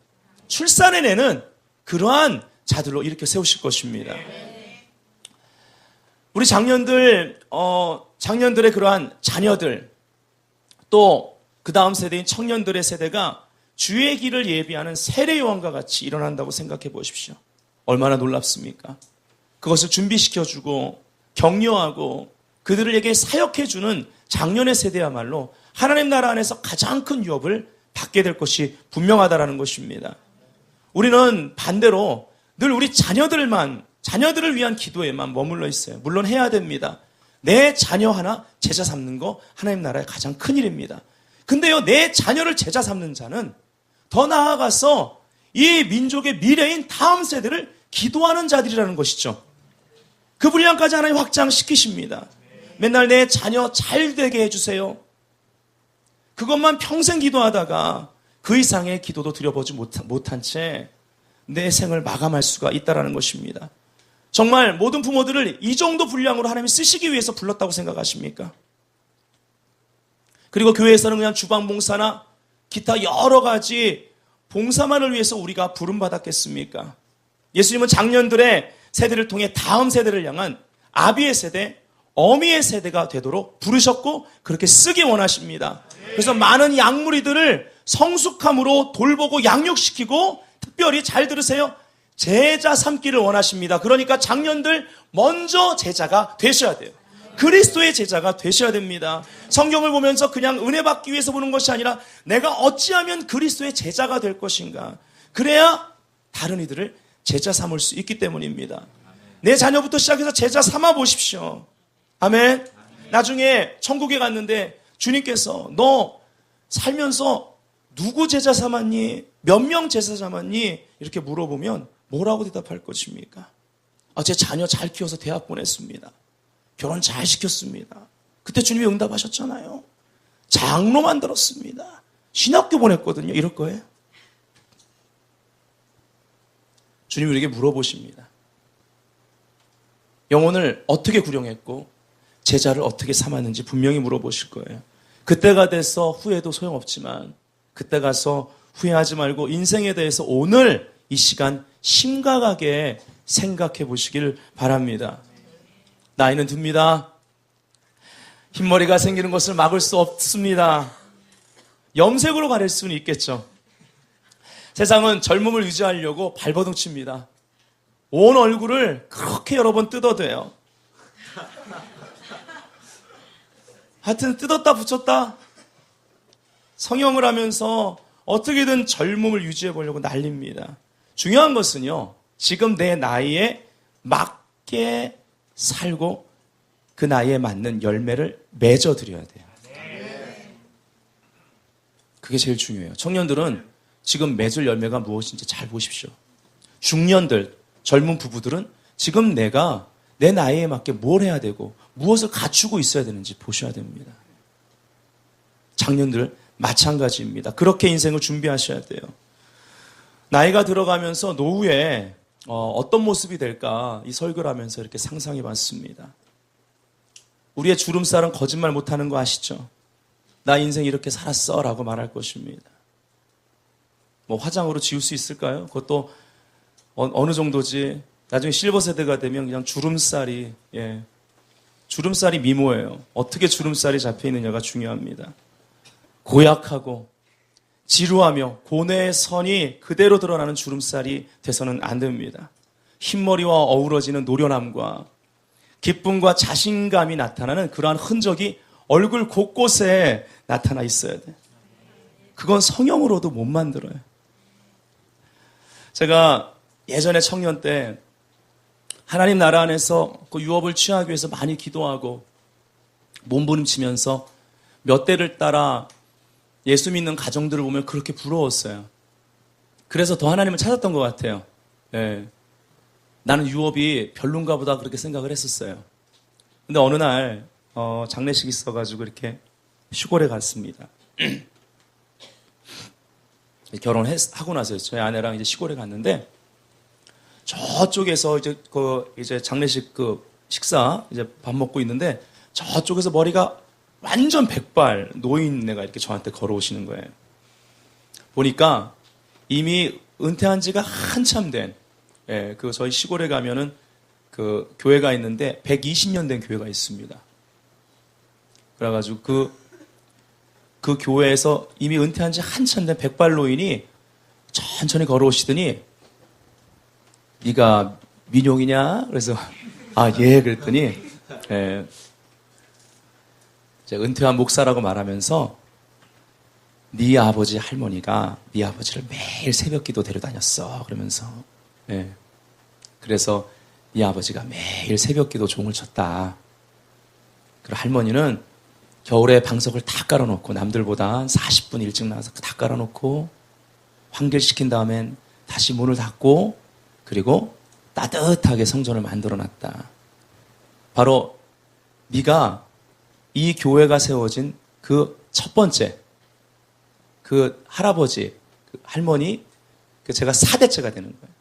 출산해내는 그러한 자들로 이렇게 세우실 것입니다. 우리 장년들의 그러한 자녀들, 또 그 다음 세대인 청년들의 세대가 주의 길을 예비하는 세례 요한과 같이 일어난다고 생각해 보십시오. 얼마나 놀랍습니까? 그것을 준비시켜주고 격려하고 그들에게 사역해주는 장년의 세대야말로 하나님 나라 안에서 가장 큰 유업을 받게 될 것이 분명하다라는 것입니다. 우리는 반대로 늘 우리 자녀들을 위한 기도에만 머물러 있어요. 물론 해야 됩니다. 내 자녀 하나 제자 삼는 거 하나님 나라의 가장 큰 일입니다. 근데요, 내 자녀를 제자 삼는 자는 더 나아가서 이 민족의 미래인 다음 세대를 기도하는 자들이라는 것이죠. 그 분량까지 하나님 확장시키십니다. 맨날 내 자녀 잘 되게 해주세요. 그것만 평생 기도하다가 그 이상의 기도도 드려보지 못한 채 내 생을 마감할 수가 있다는 것입니다. 정말 모든 부모들을 이 정도 분량으로 하나님이 쓰시기 위해서 불렀다고 생각하십니까? 그리고 교회에서는 그냥 주방봉사나 기타 여러 가지 봉사만을 위해서 우리가 부름받았겠습니까? 예수님은 장년들의 세대를 통해 다음 세대를 향한 아비의 세대, 어미의 세대가 되도록 부르셨고 그렇게 쓰기 원하십니다. 그래서 많은 양무리들을 성숙함으로 돌보고 양육시키고, 특별히 잘 들으세요, 제자 삼기를 원하십니다. 그러니까 장년들 먼저 제자가 되셔야 돼요. 그리스도의 제자가 되셔야 됩니다. 성경을 보면서 그냥 은혜 받기 위해서 보는 것이 아니라 내가 어찌하면 그리스도의 제자가 될 것인가, 그래야 다른 이들을 제자 삼을 수 있기 때문입니다. 내 자녀부터 시작해서 제자 삼아 보십시오. 아멘. 나중에 천국에 갔는데 주님께서 너 살면서 누구 제자 삼았니? 몇 명 제자 삼았니? 이렇게 물어보면 뭐라고 대답할 것입니까? 제 자녀 잘 키워서 대학 보냈습니다. 결혼 잘 시켰습니다. 그때 주님이 응답하셨잖아요. 장로 만들었습니다. 신학교 보냈거든요. 이럴 거예요? 주님이 우리에게 물어보십니다. 영혼을 어떻게 구령했고 제자를 어떻게 삼았는지 분명히 물어보실 거예요. 그때가 돼서 후회도 소용없지만 그때 가서 후회하지 말고 인생에 대해서 오늘 이 시간 심각하게 생각해 보시길 바랍니다. 나이는 듭니다. 흰머리가 생기는 것을 막을 수 없습니다. 염색으로 가릴 수는 있겠죠. 세상은 젊음을 유지하려고 발버둥 칩니다. 온 얼굴을 그렇게 여러 번 뜯어대요. 하여튼 뜯었다 붙였다 성형을 하면서 어떻게든 젊음을 유지해 보려고 난립니다. 중요한 것은요, 지금 내 나이에 맞게 살고 그 나이에 맞는 열매를 맺어드려야 돼요. 그게 제일 중요해요. 청년들은 지금 맺을 열매가 무엇인지 잘 보십시오. 중년들, 젊은 부부들은 지금 내가 내 나이에 맞게 뭘 해야 되고 무엇을 갖추고 있어야 되는지 보셔야 됩니다. 장년들 마찬가지입니다. 그렇게 인생을 준비하셔야 돼요. 나이가 들어가면서 노후에 어떤 모습이 될까 이 설교를 하면서 이렇게 상상해 봤습니다. 우리의 주름살은 거짓말 못하는 거 아시죠? 나 인생 이렇게 살았어 라고 말할 것입니다. 뭐 화장으로 지울 수 있을까요? 그것도 어느 정도지. 나중에 실버 세대가 되면 그냥 주름살이 주름살이 미모예요. 어떻게 주름살이 잡혀 있느냐가 중요합니다. 고약하고 지루하며 고뇌의 선이 그대로 드러나는 주름살이 돼서는 안 됩니다. 흰머리와 어우러지는 노련함과 기쁨과 자신감이 나타나는 그러한 흔적이 얼굴 곳곳에 나타나 있어야 돼. 그건 성형으로도 못 만들어요. 제가 예전에 청년 때 하나님 나라 안에서 그 유업을 취하기 위해서 많이 기도하고 몸부림치면서 몇 대를 따라 예수 믿는 가정들을 보면 그렇게 부러웠어요. 그래서 더 하나님을 찾았던 것 같아요. 나는 유업이 별론가 보다 그렇게 생각을 했었어요. 근데 어느 날 장례식이 있어가지고 이렇게 시골에 갔습니다. 결혼하고 나서 저희 아내랑 이제 시골에 갔는데 저쪽에서 이제 장례식 식사 이제 밥 먹고 있는데 저쪽에서 머리가 완전 백발 노인네가 이렇게 저한테 걸어오시는 거예요. 보니까 이미 은퇴한 지가 한참 된, 저희 시골에 가면은 그 교회가 있는데 120년 된 교회가 있습니다. 그래가지고 그 교회에서 이미 은퇴한 지 한참 된 백발 노인이 천천히 걸어오시더니 네가 민용이냐? 그래서 예 그랬더니 이제 은퇴한 목사라고 말하면서 네 아버지 할머니가 네 아버지를 매일 새벽기도 데려다녔어 그러면서 그래서 네 아버지가 매일 새벽기도 종을 쳤다. 그리고 할머니는 겨울에 방석을 다 깔아놓고 남들보다 40분 일찍 나와서 다 깔아놓고 환결시킨 다음엔 다시 문을 닫고 그리고 따뜻하게 성전을 만들어놨다. 바로 네가 이 교회가 세워진 그 첫 번째 그 할아버지, 그 할머니, 제가 4대째가 되는 거예요.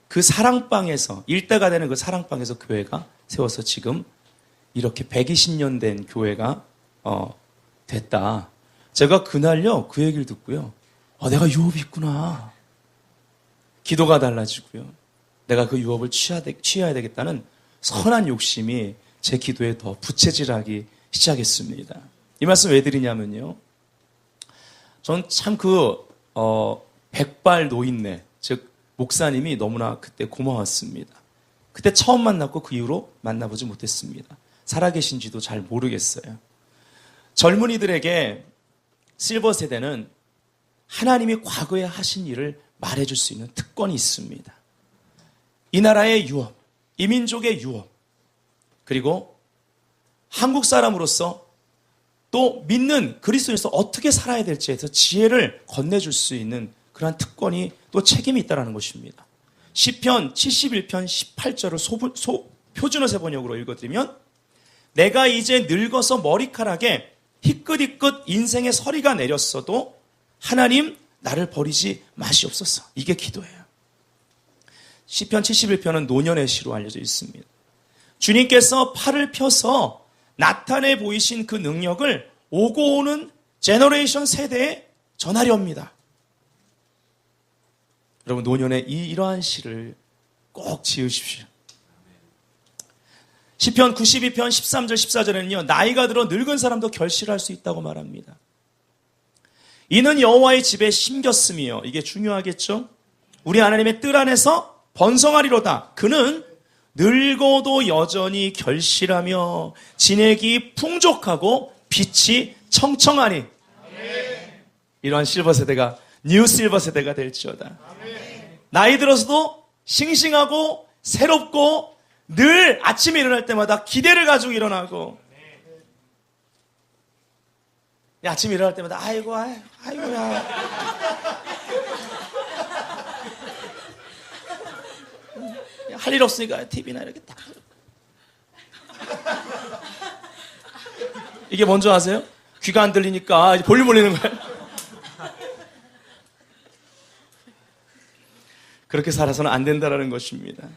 그 사랑방에서 일대가 되는 그 사랑방에서 교회가 세워서 지금 이렇게 120년 된 교회가 됐다. 제가 그날요 그 얘기를 듣고요. 내가 유업이 있구나. 기도가 달라지고요. 내가 그 유업을 취해야 되겠다는 선한 욕심이 제 기도에 더 부채질하기 시작했습니다. 이 말씀 왜 드리냐면요. 전 참 백발 노인네, 즉 목사님이 너무나 그때 고마웠습니다. 그때 처음 만났고 그 이후로 만나보지 못했습니다. 살아계신지도 잘 모르겠어요. 젊은이들에게 실버 세대는 하나님이 과거에 하신 일을 말해줄 수 있는 특권이 있습니다. 이 나라의 유업, 이 민족의 유업, 그리고 한국 사람으로서 또 믿는 그리스도인으로서 어떻게 살아야 될지에 대해서 지혜를 건네줄 수 있는 그러한 특권이 또 책임이 있다는 것입니다. 시편 71편 18절을 표준어 세번역으로 읽어드리면 내가 이제 늙어서 머리카락에 희끗희끗 인생의 서리가 내렸어도 하나님 나를 버리지 마시옵소서. 이게 기도예요. 시편 71편은 노년의 시로 알려져 있습니다. 주님께서 팔을 펴서 나타내 보이신 그 능력을 오고 오는 제너레이션 세대에 전하려 합니다. 여러분, 노년에 이러한 시를 꼭 지으십시오. 시편 92편 13절 14절에는요. 나이가 들어 늙은 사람도 결실할 수 있다고 말합니다. 이는 여호와의 집에 심겼으며, 이게 중요하겠죠. 우리 하나님의 뜰 안에서 번성하리로다. 그는 늙어도 여전히 결실하며 진액이 풍족하고 빛이 청청하니. 이러한 실버 세대가 뉴 실버 세대가 될지어다. 나이 들어서도 싱싱하고 새롭고 늘 아침에 일어날 때마다 기대를 가지고 일어나고, 아침에 일어날 때마다 아이고야 할 일 없으니까 TV나 이렇게 딱. 이게 뭔지 아세요? 귀가 안 들리니까 볼륨 올리는 거예요. 그렇게 살아서는 안 된다라는 것입니다.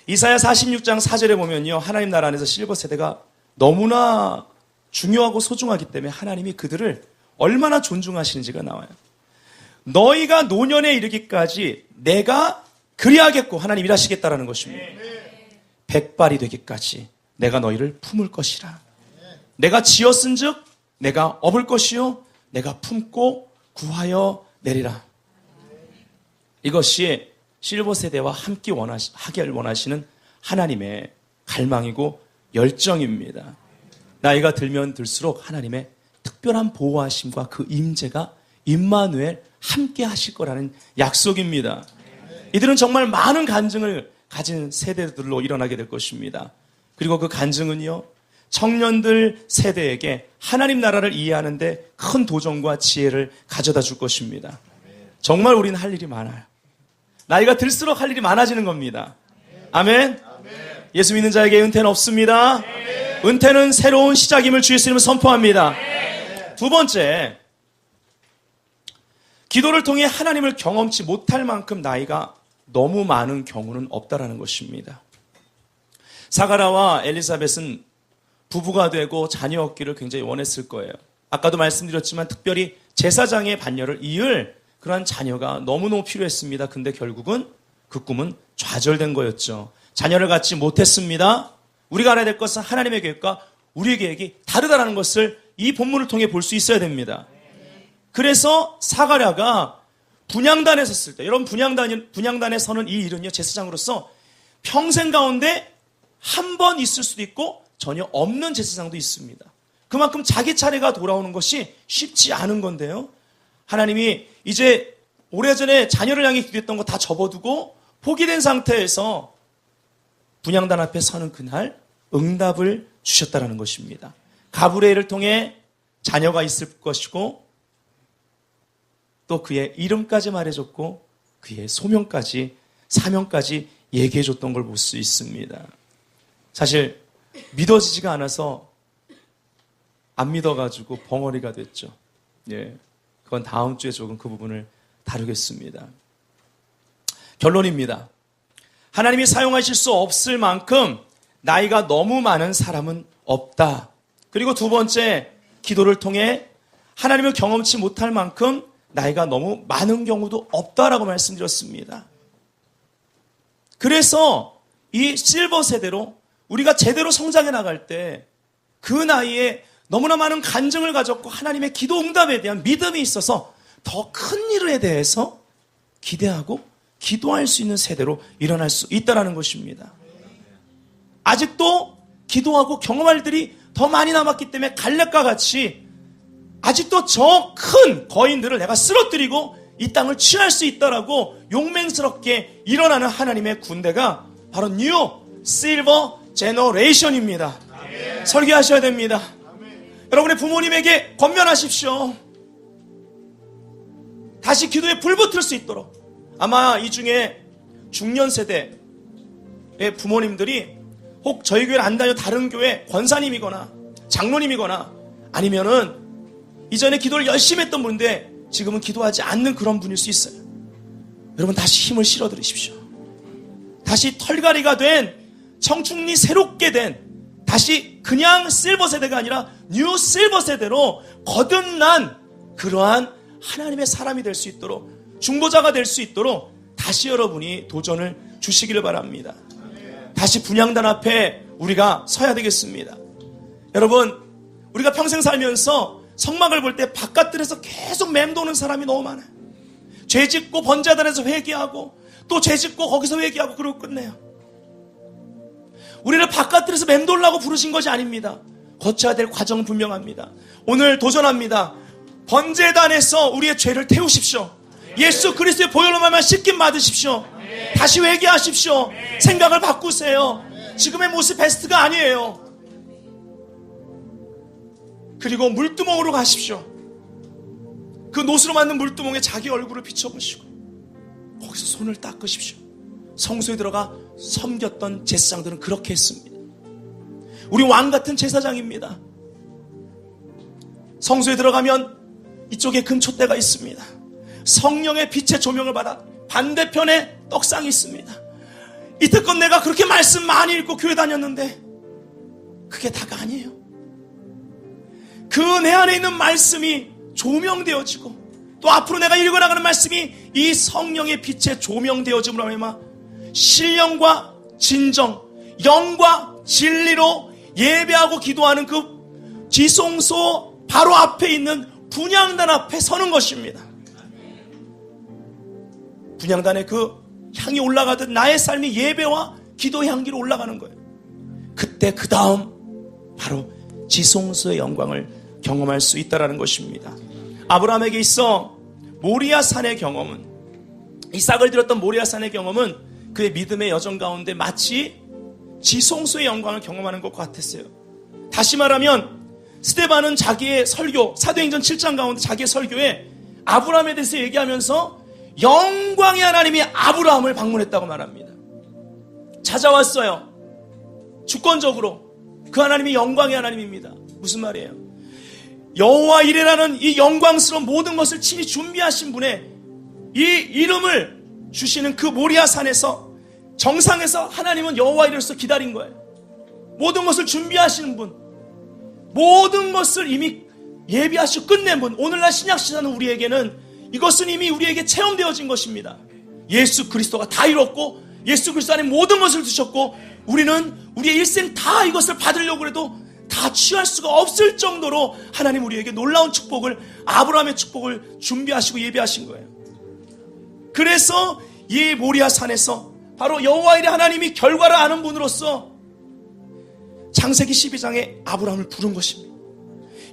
이사야 46장 4절에 보면요. 하나님 나라 안에서 실버 세대가 너무나 중요하고 소중하기 때문에 하나님이 그들을 얼마나 존중하시는지가 나와요. 너희가 노년에 이르기까지 내가 그리하겠고, 하나님 일하시겠다라는 것입니다. 백발이 되기까지 내가 너희를 품을 것이라. 내가 지었은 즉 내가 업을 것이요 내가 품고 구하여 내리라. 이것이 실버 세대와 함께 하길 원하시는 하나님의 갈망이고 열정입니다. 나이가 들면 들수록 하나님의 특별한 보호하심과 그 임재가 임마누엘 함께 하실 거라는 약속입니다. 이들은 정말 많은 간증을 가진 세대들로 일어나게 될 것입니다. 그리고 그 간증은요, 청년들 세대에게 하나님 나라를 이해하는데 큰 도전과 지혜를 가져다 줄 것입니다. 정말 우리는 할 일이 많아요. 나이가 들수록 할 일이 많아지는 겁니다. 아멘. 예수 믿는 자에게 은퇴는 없습니다. 은퇴는 새로운 시작임을 주 예수님은 선포합니다. 두 번째, 기도를 통해 하나님을 경험치 못할 만큼 나이가 너무 많은 경우는 없다라는 것입니다. 사가라와 엘리사벳은 부부가 되고 자녀 얻기를 굉장히 원했을 거예요. 아까도 말씀드렸지만 특별히 제사장의 반열을 이을 그러한 자녀가 너무너무 필요했습니다. 근데 결국은 그 꿈은 좌절된 거였죠. 자녀를 갖지 못했습니다. 우리가 알아야 될 것은 하나님의 계획과 우리의 계획이 다르다는 것을 이 본문을 통해 볼 수 있어야 됩니다. 그래서 사가랴가 분향단에 섰을 때, 여러분 분향단에 서는 이 일은요, 제사장으로서 평생 가운데 한 번 있을 수도 있고 전혀 없는 제사장도 있습니다. 그만큼 자기 차례가 돌아오는 것이 쉽지 않은 건데요. 하나님이 이제 오래전에 자녀를 향해 기도했던 거 다 접어두고 포기된 상태에서 분향단 앞에 서는 그날 응답을 주셨다는 것입니다. 가브리엘을 통해 자녀가 있을 것이고 또 그의 이름까지 말해줬고 그의 소명까지 사명까지 얘기해줬던 걸 볼 수 있습니다. 사실 믿어지지가 않아서 안 믿어가지고 벙어리가 됐죠. 예, 그건 다음 주에 조금 그 부분을 다루겠습니다. 결론입니다. 하나님이 사용하실 수 없을 만큼 나이가 너무 많은 사람은 없다. 그리고 두 번째, 기도를 통해 하나님을 경험치 못할 만큼 나이가 너무 많은 경우도 없다라고 말씀드렸습니다. 그래서 이 실버 세대로 우리가 제대로 성장해 나갈 때 그 나이에 너무나 많은 간증을 가졌고 하나님의 기도 응답에 대한 믿음이 있어서 더 큰 일에 대해서 기대하고 기도할 수 있는 세대로 일어날 수 있다는 것입니다. 아직도 기도하고 경험할 일들이 더 많이 남았기 때문에 갈렙과 같이 아직도 저 큰 거인들을 내가 쓰러뜨리고 이 땅을 취할 수 있다라고 용맹스럽게 일어나는 하나님의 군대가 바로 뉴 실버 제너레이션입니다. 설계하셔야 됩니다. 여러분의 부모님에게 권면하십시오. 다시 기도에 불 붙을 수 있도록. 아마 이 중에 중년 세대의 부모님들이 혹 저희 교회를 안 다녀 다른 교회 권사님이거나 장로님이거나 아니면은 이전에 기도를 열심히 했던 분인데 지금은 기도하지 않는 그런 분일 수 있어요. 여러분 다시 힘을 실어드리십시오. 다시 털갈이가 된 청춘이 새롭게 된 다시 그냥 실버 세대가 아니라 뉴 실버 세대로 거듭난 그러한 하나님의 사람이 될 수 있도록 중보자가 될 수 있도록 다시 여러분이 도전을 주시기를 바랍니다. 다시 분향단 앞에 우리가 서야 되겠습니다. 여러분 우리가 평생 살면서 성막을 볼 때 바깥들에서 계속 맴도는 사람이 너무 많아요. 죄 짓고 번제단에서 회개하고 또 죄 짓고 거기서 회개하고 그러고 끝내요. 우리를 바깥들에서 맴돌라고 부르신 것이 아닙니다. 거쳐야 될 과정은 분명합니다. 오늘 도전합니다. 번제단에서 우리의 죄를 태우십시오. 예수 그리스도의 보혈로만 씻김 받으십시오. 다시 회개하십시오. 생각을 바꾸세요. 지금의 모습 베스트가 아니에요. 그리고 물두멍으로 가십시오. 그 노수로 만든 물두멍에 자기 얼굴을 비춰보시고 거기서 손을 닦으십시오. 성소에 들어가 섬겼던 제사장들은 그렇게 했습니다. 우리 왕같은 제사장입니다. 성소에 들어가면 이쪽에 금촛대가 있습니다. 성령의 빛의 조명을 받아 반대편에 떡상이 있습니다. 이때껏 내가 그렇게 말씀 많이 읽고 교회 다녔는데 그게 다가 아니에요. 그 내 안에 있는 말씀이 조명되어지고 또 앞으로 내가 읽어나가는 말씀이 이 성령의 빛에 조명되어짐으로 말미암아 신령과 진정, 영과 진리로 예배하고 기도하는 그 지성소 바로 앞에 있는 분향단 앞에 서는 것입니다. 분향단의 그 향이 올라가듯 나의 삶이 예배와 기도 향기로 올라가는 거예요. 그때 그 다음 바로 지성소의 영광을 경험할 수 있다라는 것입니다. 아브라함에게 있어 모리아산의 경험은, 이삭을 드렸던 모리아산의 경험은 그의 믿음의 여정 가운데 마치 지성소의 영광을 경험하는 것과 같았어요. 다시 말하면 스데반은 자기의 설교, 사도행전 7장 가운데 자기의 설교에 아브라함에 대해서 얘기하면서 영광의 하나님이 아브라함을 방문했다고 말합니다. 찾아왔어요. 주권적으로. 그 하나님이 영광의 하나님입니다. 무슨 말이에요? 여호와 이레라는 이 영광스러운 모든 것을 친히 준비하신 분의 이 이름을 주시는 그 모리아산에서 정상에서 하나님은 여호와 이레로서 기다린 거예요. 모든 것을 준비하시는 분, 모든 것을 이미 예비하시고 끝낸 분. 오늘날 신약시사는 우리에게는 이것은 이미 우리에게 체험되어진 것입니다. 예수 그리스도가 다 이뤘고 예수 그리스도 안에 모든 것을 두셨고 우리는 우리의 일생 다 이것을 받으려고 해도 다 취할 수가 없을 정도로 하나님 우리에게 놀라운 축복을, 아브라함의 축복을 준비하시고 예비하신 거예요. 그래서 이 모리아산에서 바로 여호와 이레 하나님이 결과를 아는 분으로서 창세기 12장에 아브라함을 부른 것입니다.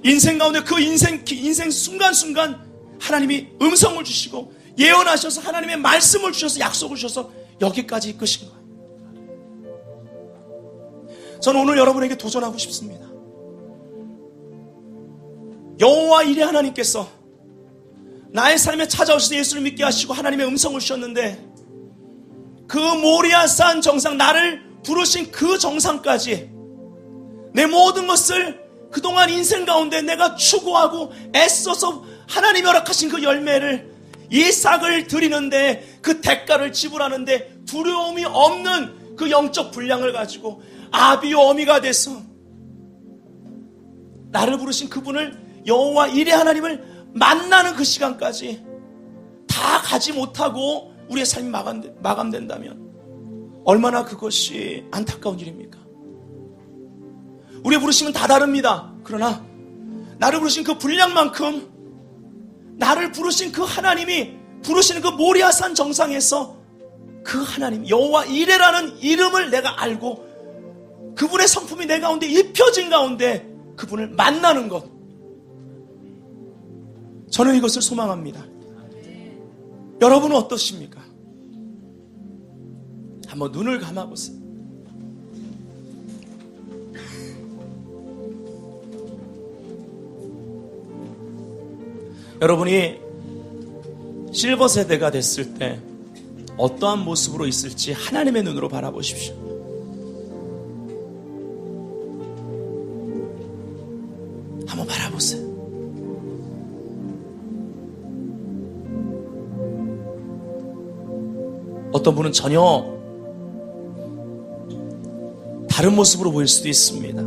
인생 가운데 그 인생 순간순간 하나님이 음성을 주시고 예언하셔서 하나님의 말씀을 주셔서 약속을 주셔서 여기까지 이끄신 거예요. 저는 오늘 여러분에게 도전하고 싶습니다. 여호와 이레 하나님께서 나의 삶에 찾아오셔서 예수를 믿게 하시고 하나님의 음성을 주셨는데 그 모리아산 정상, 나를 부르신 그 정상까지 내 모든 것을 그동안 인생 가운데 내가 추구하고 애써서 하나님이 허락하신 그 열매를, 이삭을 드리는데 그 대가를 지불하는데 두려움이 없는 그 영적 분량을 가지고 아비요 어미가 돼서 나를 부르신 그분을, 여호와 이레 하나님을 만나는 그 시간까지 다 가지 못하고 우리의 삶이 마감된다면 얼마나 그것이 안타까운 일입니까? 우리의 부르심은 다 다릅니다. 그러나 나를 부르신 그 분량만큼 나를 부르신 그 하나님이 부르시는 그 모리아산 정상에서 그 하나님 여호와 이레라는 이름을 내가 알고 그분의 성품이 내 가운데 입혀진 가운데 그분을 만나는 것, 저는 이것을 소망합니다. 여러분은 어떠십니까? 한번 눈을 감아보세요. 여러분이 실버 세대가 됐을 때 어떠한 모습으로 있을지 하나님의 눈으로 바라보십시오. 어떤 분은 전혀 다른 모습으로 보일 수도 있습니다.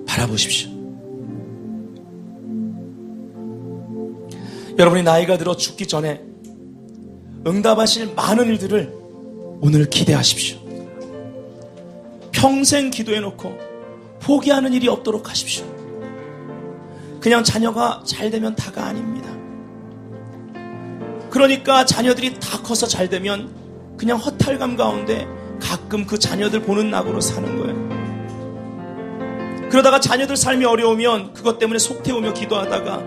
바라보십시오. 여러분이 나이가 들어 죽기 전에 응답하실 많은 일들을 오늘 기대하십시오. 평생 기도해놓고 포기하는 일이 없도록 하십시오. 그냥 자녀가 잘 되면 다가 아닙니다. 그러니까 자녀들이 다 커서 잘 되면 그냥 허탈감 가운데 가끔 그 자녀들 보는 낙으로 사는 거예요. 그러다가 자녀들 삶이 어려우면 그것 때문에 속 태우며 기도하다가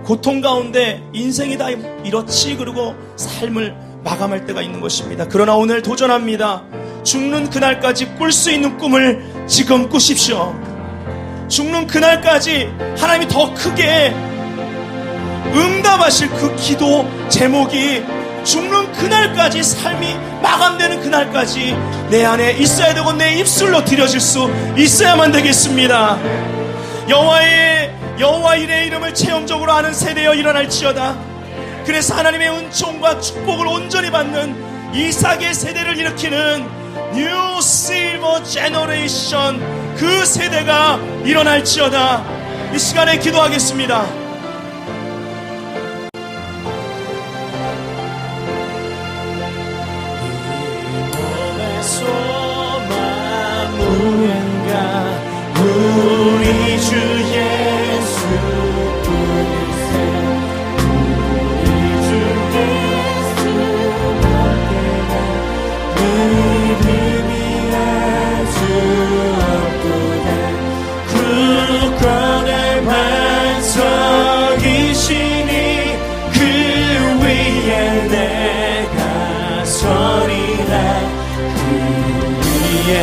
고통 가운데 인생이 다 이렇지 그러고 삶을 마감할 때가 있는 것입니다. 그러나 오늘 도전합니다. 죽는 그날까지 꿀 수 있는 꿈을 지금 꾸십시오. 죽는 그날까지 하나님이 더 크게 응답하실 그 기도 제목이 죽는 그날까지 삶이 마감되는 그날까지 내 안에 있어야 되고 내 입술로 드려질 수 있어야만 되겠습니다. 여호와 일의 이름을 체험적으로 아는 세대여 일어날지어다. 그래서 하나님의 은총과 축복을 온전히 받는 이삭의 세대를 일으키는 New Silver Generation, 그 세대가 일어날지어다. 이 시간에 기도하겠습니다. 우리 주 예수 그리스도, 우리 주 예수 믿음이 아주 없도다. 구원의 반석이시니 그 위에 내가 서리라. 그 위에